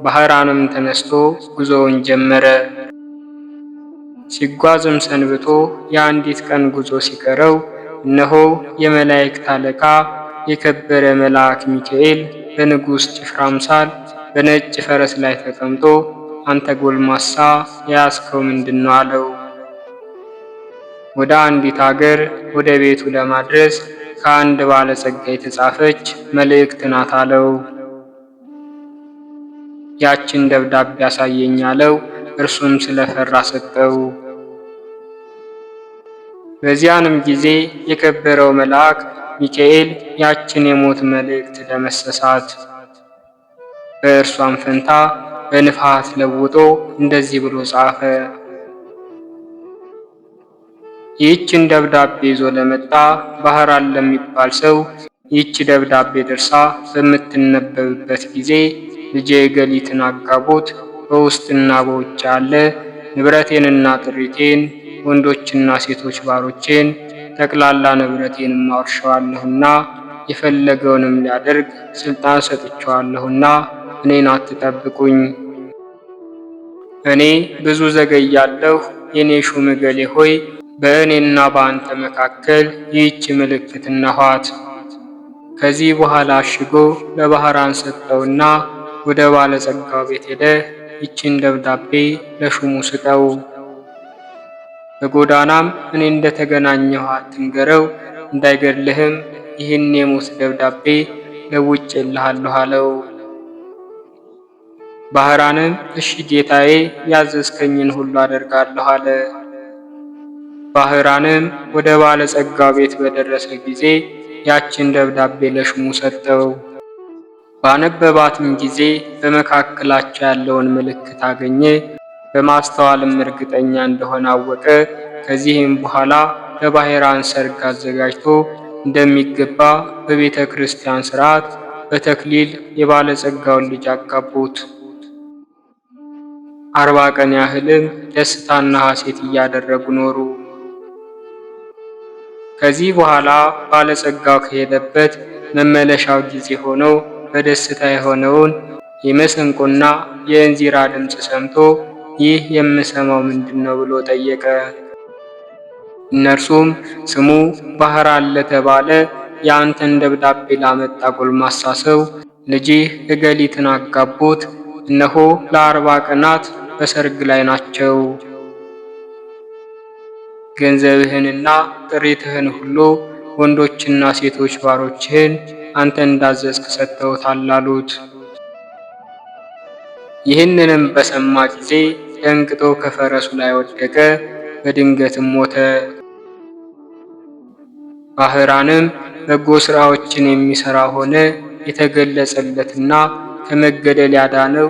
ባህራንም ተነስቶ ጉዞውን ጀመረ። ሲጓዝም ሰንብቶ የአንዲት ቀን ጉዞ ሲቀረው እነሆ የመላእክት አለቃ የከበረ መልአክ ሚካኤል በንጉሥ ጭፍራ አምሳል በነጭ ፈረስ ላይ ተቀምጦ አንተ ጎልማሳ የያዝከው ምንድን ነው? አለው። ወደ አንዲት አገር ወደ ቤቱ ለማድረስ ከአንድ ባለጸጋ የተጻፈች መልእክት ናት አለው። ያችን ደብዳቤ ያሳየኝ አለው። እርሱም ስለፈራ ሰጠው። በዚያንም ጊዜ የከበረው መልአክ ሚካኤል ያችን የሞት መልእክት ደመሰሳት። በእርሷም ፈንታ በንፋስ ለውጦ እንደዚህ ብሎ ጻፈ። ይህችን ደብዳቤ ይዞ ለመጣ ባህራን ለሚባል ሰው ይህች ደብዳቤ ደርሳ በምትነበብበት ጊዜ ልጄ ገሊትን አጋቡት፣ በውስጥና በውጭ ያለ ንብረቴንና ጥሪቴን፣ ወንዶችና ሴቶች ባሮቼን፣ ጠቅላላ ንብረቴንም አውርሸዋለሁና የፈለገውንም ሊያደርግ ስልጣን ሰጥቼዋለሁና እኔን አትጠብቁኝ። እኔ ብዙ ዘገያለሁ። የኔ ሹም እገሌ ሆይ በእኔና በአንተ መካከል ይህች ምልክት እነኋት። ከዚህ በኋላ አሽጎ ለባህራን ሰጠውና ወደ ባለጸጋው ቤት ሄደ። ይችን ደብዳቤ ለሹሙ ስጠው፣ በጎዳናም እኔ እንደተገናኘሁ አትንገረው፣ እንዳይገድልህም ይህን የሞት ደብዳቤ ለውጬልሃለሁ አለው። ባህራንም እሺ ጌታዬ፣ ያዘዝከኝን ሁሉ አደርጋለሁ አለ። ባህራንም ወደ ባለጸጋው ቤት በደረሰ ጊዜ ያችን ደብዳቤ ለሹሙ ሰጠው። ባነበባትም ጊዜ በመካከላቸው ያለውን ምልክት አገኘ። በማስተዋልም እርግጠኛ እንደሆነ አወቀ። ከዚህም በኋላ ለባህራን ሰርግ አዘጋጅቶ እንደሚገባ በቤተ ክርስቲያን ሥርዓት በተክሊል የባለጸጋውን ልጅ አጋቡት። 40 ቀን ያህልም ደስታና ሐሴት እያደረጉ ኖሩ። ከዚህ በኋላ ባለጸጋው ከሄደበት መመለሻው ጊዜ ሆኖ በደስታ የሆነውን የመሰንቆና የእንዚራ ድምፅ ሰምቶ ይህ የምሰማው ምንድን ነው ብሎ ጠየቀ። እነርሱም ስሙ ባህራን ለተባለ የአንተን ደብዳቤ ላመጣ ጎልማሳ ሰው ልጅህ እገሊትን አጋቡት፣ እነሆ ለ40 ቀናት በሰርግ ላይ ናቸው። ገንዘብህንና ጥሪትህን ሁሉ ወንዶችና ሴቶች ባሮችህን አንተ እንዳዘዝክ ሰጥተውታል አሉት። ይህንንም በሰማ ጊዜ ደንግጦ ከፈረሱ ላይ ወደቀ፣ በድንገትም ሞተ። ባህራንም በጎ ሥራዎችን የሚሠራ ሆነ። የተገለጸለትና ከመገደል ያዳነው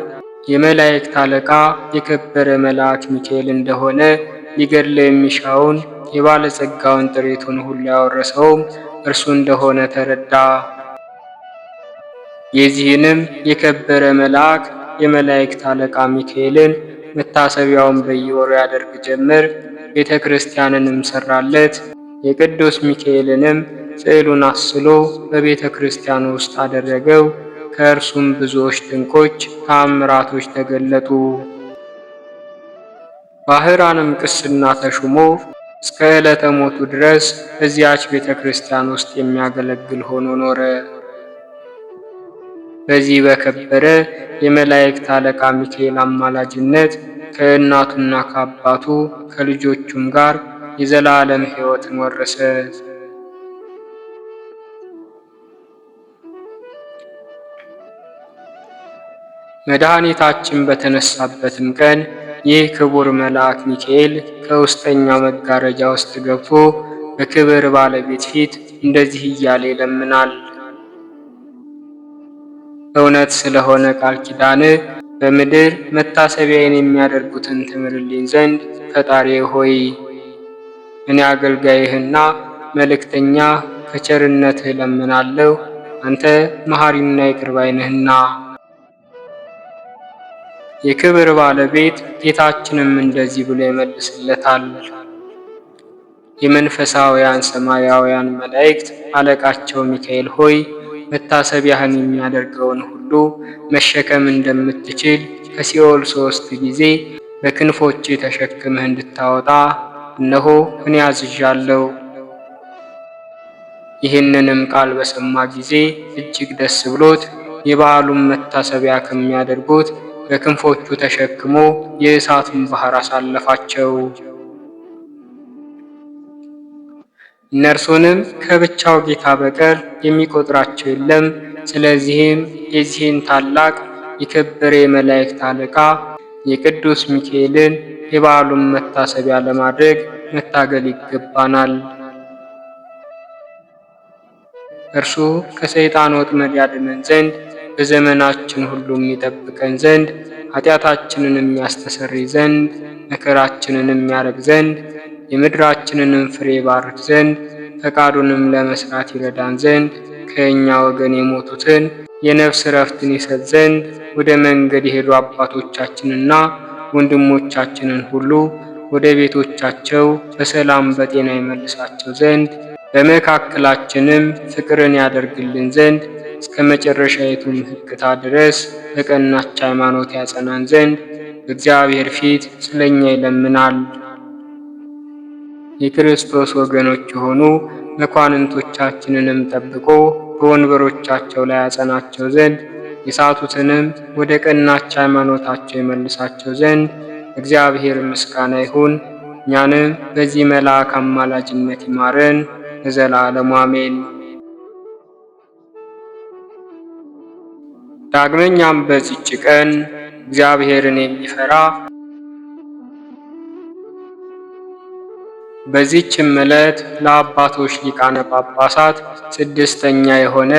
የመላእክት አለቃ የከበረ መልአክ ሚካኤል እንደሆነ ሊገድለው የሚሻውን የባለጸጋውን ጥሪቱን ሁሉ ያወረሰውም እርሱ እንደሆነ ተረዳ። የዚህንም የከበረ መልአክ የመላእክት አለቃ ሚካኤልን መታሰቢያውን በየወሩ ያደርግ ጀመር። ቤተ ክርስቲያንንም ሰራለት። የቅዱስ ሚካኤልንም ስዕሉን አስሎ በቤተ ክርስቲያኑ ውስጥ አደረገው። ከእርሱም ብዙዎች ድንቆች ተአምራቶች ተገለጡ። ባህራንም ቅስና ተሹሞ እስከ ዕለተ ሞቱ ድረስ በዚያች ቤተ ክርስቲያን ውስጥ የሚያገለግል ሆኖ ኖረ። በዚህ በከበረ የመላእክት አለቃ ሚካኤል አማላጅነት ከእናቱና ከአባቱ ከልጆቹም ጋር የዘላለም ሕይወትን ወረሰ። መድኃኒታችን በተነሳበትም ቀን ይህ ክቡር መልአክ ሚካኤል ከውስጠኛው መጋረጃ ውስጥ ገብቶ በክብር ባለቤት ፊት እንደዚህ እያለ ይለምናል። እውነት ስለሆነ ቃል ኪዳን በምድር መታሰቢያዬን የሚያደርጉትን ትምርልኝ ዘንድ ፈጣሪ ሆይ እኔ አገልጋይህና መልእክተኛ ከቸርነትህ እለምናለሁ፣ አንተ መሐሪና ይቅር ባይ ነህና። የክብር ባለቤት ጌታችንም እንደዚህ ብሎ ይመልስለታል። የመንፈሳውያን ሰማያውያን መላእክት አለቃቸው ሚካኤል ሆይ መታሰቢያህን የሚያደርገውን ሁሉ መሸከም እንደምትችል ከሲኦል 3 ጊዜ በክንፎች ተሸክመህ እንድታወጣ እነሆ እኔ አዝዣለሁ። ይህንንም ቃል በሰማ ጊዜ እጅግ ደስ ብሎት የበዓሉን መታሰቢያ ከሚያደርጉት በክንፎቹ ተሸክሞ የእሳቱን ባህር አሳለፋቸው። እነርሱንም ከብቻው ጌታ በቀር የሚቆጥራቸው የለም። ስለዚህም የዚህን ታላቅ የከበረ የመላእክት አለቃ የቅዱስ ሚካኤልን የበዓሉን መታሰቢያ ለማድረግ መታገል ይገባናል። እርሱ ከሰይጣን ወጥመድ ያድነን ዘንድ በዘመናችን ሁሉ የሚጠብቀን ዘንድ ኃጢአታችንን የሚያስተሰርይ ዘንድ መከራችንን የሚያረግ ዘንድ የምድራችንንም ፍሬ ባርክ ዘንድ ፈቃዱንም ለመስራት ይረዳን ዘንድ ከእኛ ወገን የሞቱትን የነፍስ ረፍትን ይሰጥ ዘንድ ወደ መንገድ የሄዱ አባቶቻችንና ወንድሞቻችንን ሁሉ ወደ ቤቶቻቸው በሰላም በጤና ይመልሳቸው ዘንድ በመካከላችንም ፍቅርን ያደርግልን ዘንድ እስከ መጨረሻይቱም ሕቅታ ድረስ በቀናች ሃይማኖት ያጸናን ዘንድ በእግዚአብሔር ፊት ስለኛ ይለምናል። የክርስቶስ ወገኖች የሆኑ መኳንንቶቻችንንም ጠብቆ በወንበሮቻቸው ላይ ያጸናቸው ዘንድ የሳቱትንም ወደ ቀናች ሃይማኖታቸው ይመልሳቸው ዘንድ እግዚአብሔር ምስጋና ይሁን። እኛንም በዚህ መልአክ አማላጅነት ይማረን ለዘላለሙ አሜን። ዳግመኛም በዚች ቀን እግዚአብሔርን የሚፈራ በዚችም ዕለት ለአባቶች ሊቃነ ጳጳሳት 6ኛ የሆነ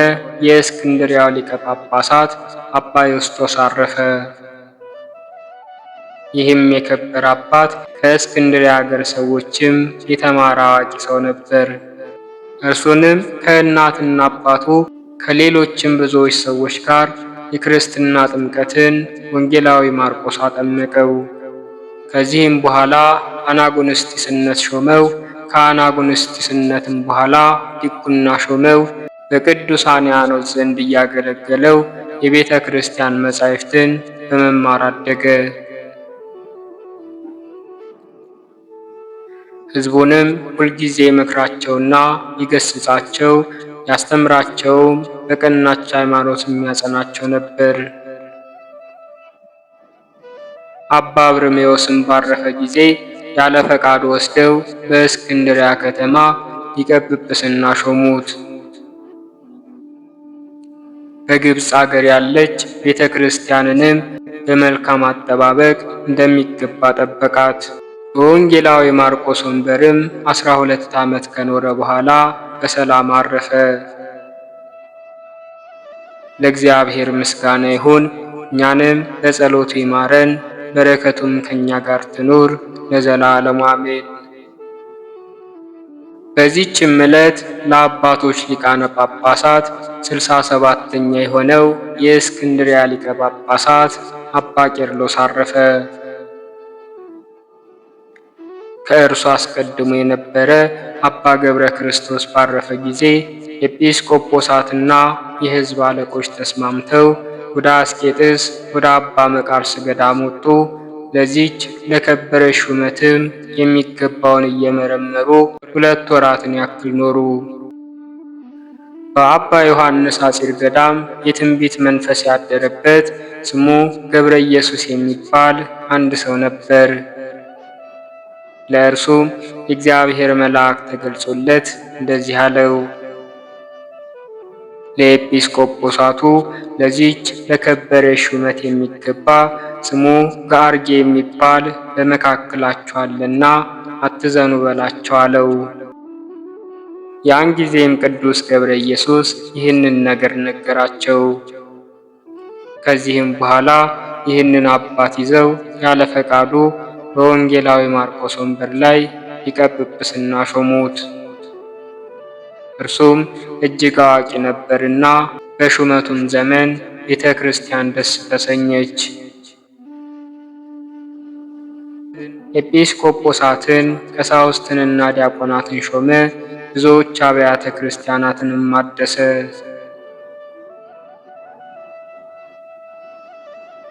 የእስክንድርያው ሊቀ ጳጳሳት አባ ዮስጦስ አረፈ። ይህም የከበረ አባት ከእስክንድርያ ሀገር ሰዎችም የተማረ አዋቂ ሰው ነበር። እርሱንም ከእናትና አባቱ ከሌሎችም ብዙዎች ሰዎች ጋር የክርስትና ጥምቀትን ወንጌላዊ ማርቆስ አጠመቀው። ከዚህም በኋላ አናጉንስጢስነት ሾመው። ከአናጉንስጢስነትም በኋላ ዲቁና ሾመው። በቅዱሳን ያኖት ዘንድ እያገለገለው የቤተ ክርስቲያን መጻሕፍትን በመማር አደገ። ሕዝቡንም ሁልጊዜ ይመክራቸውና ይገስጻቸው፣ ያስተምራቸውም በቀናች ሃይማኖት የሚያጸናቸው ነበር። አባ ብርሜዎስም ባረፈ ጊዜ ያለ ፈቃዱ ወስደው በእስክንድርያ ከተማ ሊቀ ጵጵስና ሾሙት። በግብፅ አገር ያለች ቤተ ክርስቲያንንም በመልካም አጠባበቅ እንደሚገባ ጠበቃት። በወንጌላዊ ማርቆስ ወንበርም 12 ዓመት ከኖረ በኋላ በሰላም አረፈ። ለእግዚአብሔር ምስጋና ይሁን። እኛንም በጸሎቱ ይማረን፣ በረከቱም ከኛ ጋር ትኑር ለዘላለሙ አሜን። በዚህችም ዕለት ለአባቶች ሊቃነ ጳጳሳት 67ኛ የሆነው የእስክንድርያ ሊቀ ጳጳሳት አባ ቄርሎስ አረፈ። ከእርሱ አስቀድሞ የነበረ አባ ገብረ ክርስቶስ ባረፈ ጊዜ ኤጲስቆጶሳትና የሕዝብ አለቆች ተስማምተው ወደ አስቄጥስ ወደ አባ መቃርስ ገዳም ወጡ። ለዚች ለከበረች ሹመትም የሚገባውን እየመረመሩ 2 ወራትን ያክል ኖሩ። በአባ ዮሐንስ አጺር ገዳም የትንቢት መንፈስ ያደረበት ስሙ ገብረ ኢየሱስ የሚባል አንድ ሰው ነበር። ለእርሱም የእግዚአብሔር መልአክ ተገልጾለት እንደዚህ አለው። ለኤጲስቆጶሳቱ ለዚች ለከበረች ሹመት የሚገባ ስሙ ጋርጌ የሚባል በመካከላቸው አለና አትዘኑ በላቸው አለው። ያን ጊዜም ቅዱስ ገብረ ኢየሱስ ይህንን ነገር ነገራቸው። ከዚህም በኋላ ይህንን አባት ይዘው ያለ ፈቃዱ በወንጌላዊ ማርቆስ ወንበር ላይ ሊቀ ጵጵስና ሾሙት። እርሱም እጅግ አዋቂ ነበርና በሹመቱም ዘመን ቤተ ክርስቲያን ደስ ተሰኘች። ኤጲስቆጶሳትን ቀሳውስትንና ዲያቆናትን ሾመ። ብዙዎች አብያተ ክርስቲያናትንም አደሰ።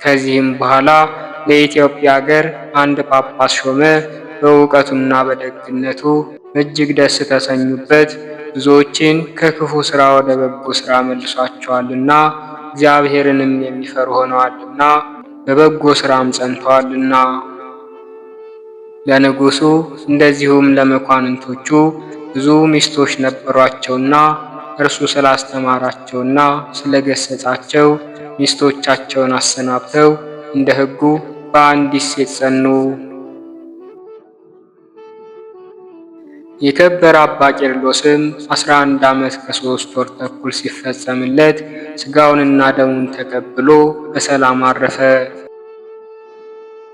ከዚህም በኋላ ለኢትዮጵያ ሀገር አንድ ጳጳስ ሾመ። በእውቀቱና በደግነቱ እጅግ ደስ ተሰኙበት። ብዙዎችን ከክፉ ሥራ ወደ በጎ ሥራ መልሷቸዋልና እግዚአብሔርንም የሚፈሩ ሆነዋልና በበጎ ሥራም ጸንተዋልና። ለንጉሡ እንደዚሁም ለመኳንንቶቹ ብዙ ሚስቶች ነበሯቸውና እርሱ ስላስተማራቸውና ስለገሰጻቸው ሚስቶቻቸውን አሰናብተው እንደ ሕጉ በአንዲት ሴት ጸኑ። የከበረ አባ ቄርሎስም 11 ዓመት ከ3 ወር ተኩል ሲፈጸምለት ሥጋውንና ደሙን ተቀብሎ በሰላም አረፈ።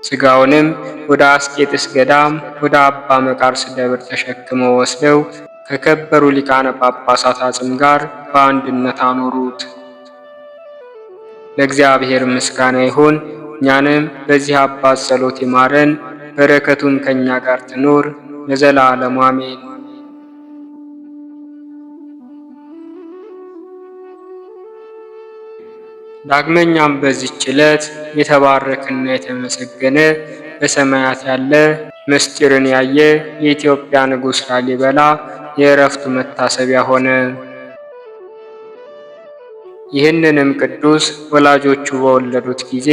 ሥጋውንም ወደ አስቄጥስ ገዳም ወደ አባ መቃርስ ደብር ተሸክመው ወስደው ከከበሩ ሊቃነ ጳጳሳት አጽም ጋር በአንድነት አኖሩት። ለእግዚአብሔር ምስጋና ይሁን። እኛንም በዚህ አባት ጸሎት ይማረን፣ በረከቱም ከእኛ ጋር ትኖር ለዘላለሙ አሜን። ዳግመኛም በዚህች ዕለት የተባረከና የተመሰገነ በሰማያት ያለ ምስጢርን ያየ የኢትዮጵያ ንጉሥ ላሊበላ የዕረፍቱ መታሰቢያ ሆነ። ይህንንም ቅዱስ ወላጆቹ በወለዱት ጊዜ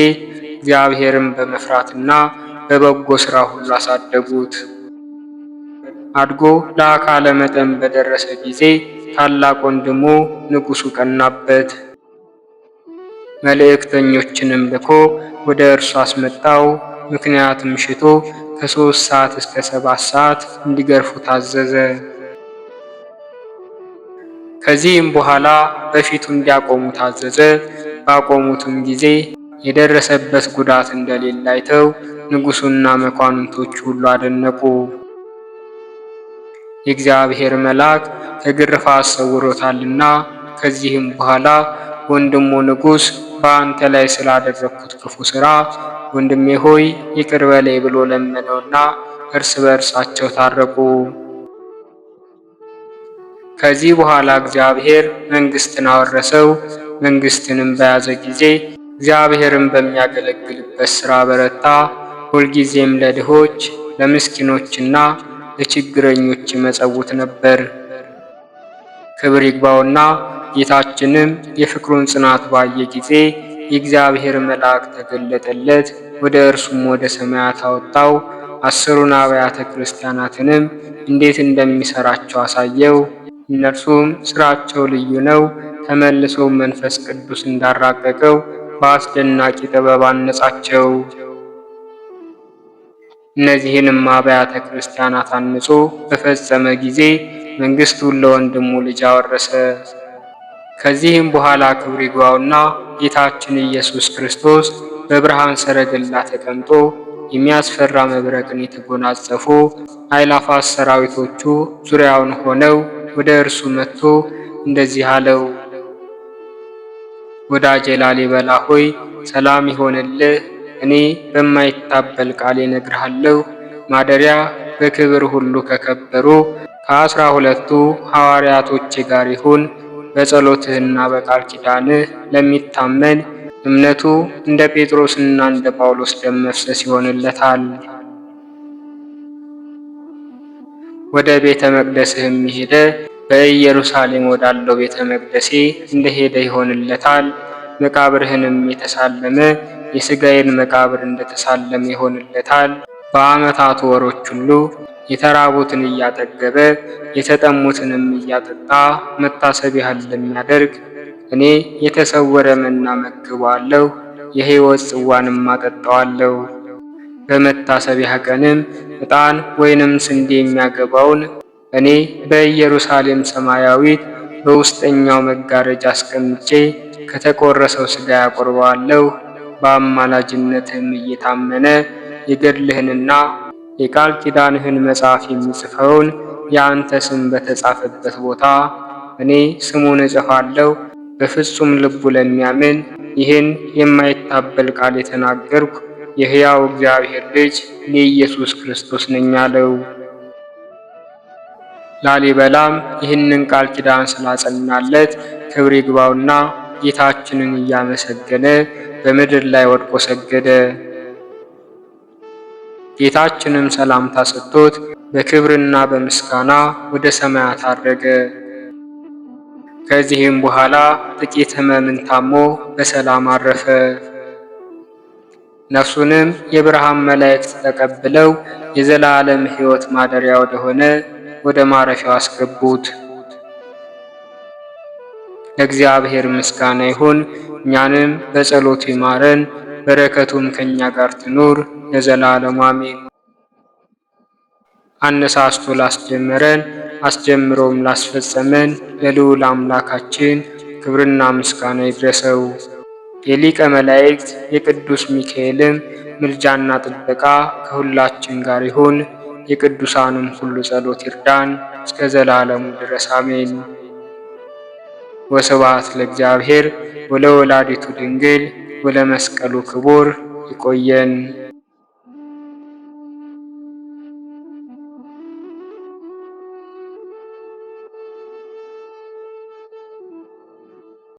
እግዚአብሔርን በመፍራትና በበጎ ሥራ ሁሉ አሳደጉት። አድጎ ለአካለ መጠን በደረሰ ጊዜ ታላቅ ወንድሙ ንጉሡ ቀናበት። መልእክተኞችንም ልኮ ወደ እርሱ አስመጣው። ምክንያትም ሽቶ ከ3 ሰዓት እስከ 7 ሰዓት እንዲገርፉ ታዘዘ። ከዚህም በኋላ በፊቱ እንዲያቆሙ ታዘዘ። ባቆሙትም ጊዜ የደረሰበት ጉዳት እንደሌለ አይተው ንጉሡና መኳንንቶቹ ሁሉ አደነቁ። የእግዚአብሔር መልአክ ከግርፋት ሰውሮታልና። ከዚህም በኋላ ወንድሙ ንጉሥ በአንተ ላይ ስላደረግኩት ክፉ ሥራ ወንድሜ ሆይ ይቅር በለኝ ብሎ ለመነውና እርስ በእርሳቸው ታረቁ። ከዚህ በኋላ እግዚአብሔር መንግሥትን አወረሰው። መንግሥትንም በያዘ ጊዜ እግዚአብሔርን በሚያገለግልበት ሥራ በረታ። ሁልጊዜም ለድሆች ለምስኪኖችና ለችግረኞች ይመጸውት ነበር። ክብር ይግባውና ጌታችንም የፍቅሩን ጽናት ባየ ጊዜ የእግዚአብሔር መልአክ ተገለጠለት፣ ወደ እርሱም ወደ ሰማያት አወጣው። 10ሩን አብያተ ክርስቲያናትንም እንዴት እንደሚሰራቸው አሳየው። እነርሱም ስራቸው ልዩ ነው። ተመልሶ መንፈስ ቅዱስ እንዳራቀቀው በአስደናቂ ጥበብ አነጻቸው። እነዚህንም አብያተ ክርስቲያናት አንጾ በፈጸመ ጊዜ መንግሥቱን ለወንድሙ ልጅ አወረሰ። ከዚህም በኋላ ክብር ይግባውና ጌታችን ኢየሱስ ክርስቶስ በብርሃን ሰረገላ ተቀምጦ የሚያስፈራ መብረቅን የተጎናጸፉ አእላፋት ሰራዊቶቹ ዙሪያውን ሆነው ወደ እርሱ መጥቶ እንደዚህ አለው። ወዳጄ ላሊበላ ሆይ ሰላም ይሆንልህ። እኔ በማይታበል ቃል እነግርሃለሁ። ማደሪያ በክብር ሁሉ ከከበሩ ከ12ቱ ሐዋርያቶቼ ጋር ይሁን። በጸሎትህና በቃል ኪዳንህ ለሚታመን እምነቱ እንደ ጴጥሮስና እንደ ጳውሎስ ደም መፍሰስ ይሆንለታል። ወደ ቤተ መቅደስህም የሄደ በኢየሩሳሌም ወዳለው ቤተ መቅደሴ እንደሄደ ይሆንለታል። መቃብርህንም የተሳለመ የሥጋዬን መቃብር እንደተሳለመ ይሆንለታል። በዓመታቱ ወሮች ሁሉ የተራቡትን እያጠገበ የተጠሙትንም እያጠጣ መታሰቢያህን ለሚያደርግ እኔ የተሰወረ መና መግበዋለሁ፣ የሕይወት ጽዋንም አጠጣዋለሁ። በመታሰቢያህ ቀንም ዕጣን ወይንም ስንዴ የሚያገባውን እኔ በኢየሩሳሌም ሰማያዊት በውስጠኛው መጋረጃ አስቀምጬ ከተቆረሰው ሥጋ ያቆርበዋለሁ። በአማላጅነትህም እየታመነ የገድልህንና የቃል ኪዳንህን መጽሐፍ የሚጽፈውን የአንተ ስም በተጻፈበት ቦታ እኔ ስሙን እጽፋለሁ። በፍጹም ልቡ ለሚያምን ይህን የማይታበል ቃል የተናገርኩ የሕያው እግዚአብሔር ልጅ እኔ ኢየሱስ ክርስቶስ ነኝ አለው። ላሊበላም ይህንን ቃል ኪዳን ስላጸናለት ክብር ይግባውና ጌታችንን እያመሰገነ በምድር ላይ ወድቆ ሰገደ። ጌታችንም ሰላምታ ሰጥቶት በክብርና በምስጋና ወደ ሰማያት አረገ። ከዚህም በኋላ ጥቂት ሕመምን ታሞ በሰላም አረፈ። ነፍሱንም የብርሃን መላእክት ተቀብለው የዘላለም ሕይወት ማደሪያ ወደሆነ ወደ ማረፊያው አስገቡት። ለእግዚአብሔር ምስጋና ይሁን። እኛንም በጸሎቱ ይማረን፣ በረከቱም ከእኛ ጋር ትኑር ለዘላለሙ አሜን። አነሳስቶ ላስጀመረን አስጀምሮም ላስፈጸመን ለልዑል አምላካችን ክብርና ምስጋና ይድረሰው። የሊቀ መላእክት የቅዱስ ሚካኤልም ምልጃና ጥበቃ ከሁላችን ጋር ይሁን። የቅዱሳኑም ሁሉ ጸሎት ይርዳን እስከ ዘላለሙ ድረስ አሜን። ወስብሐት ለእግዚአብሔር ወለወላዲቱ ድንግል ወለመስቀሉ ክቡር። ይቆየን።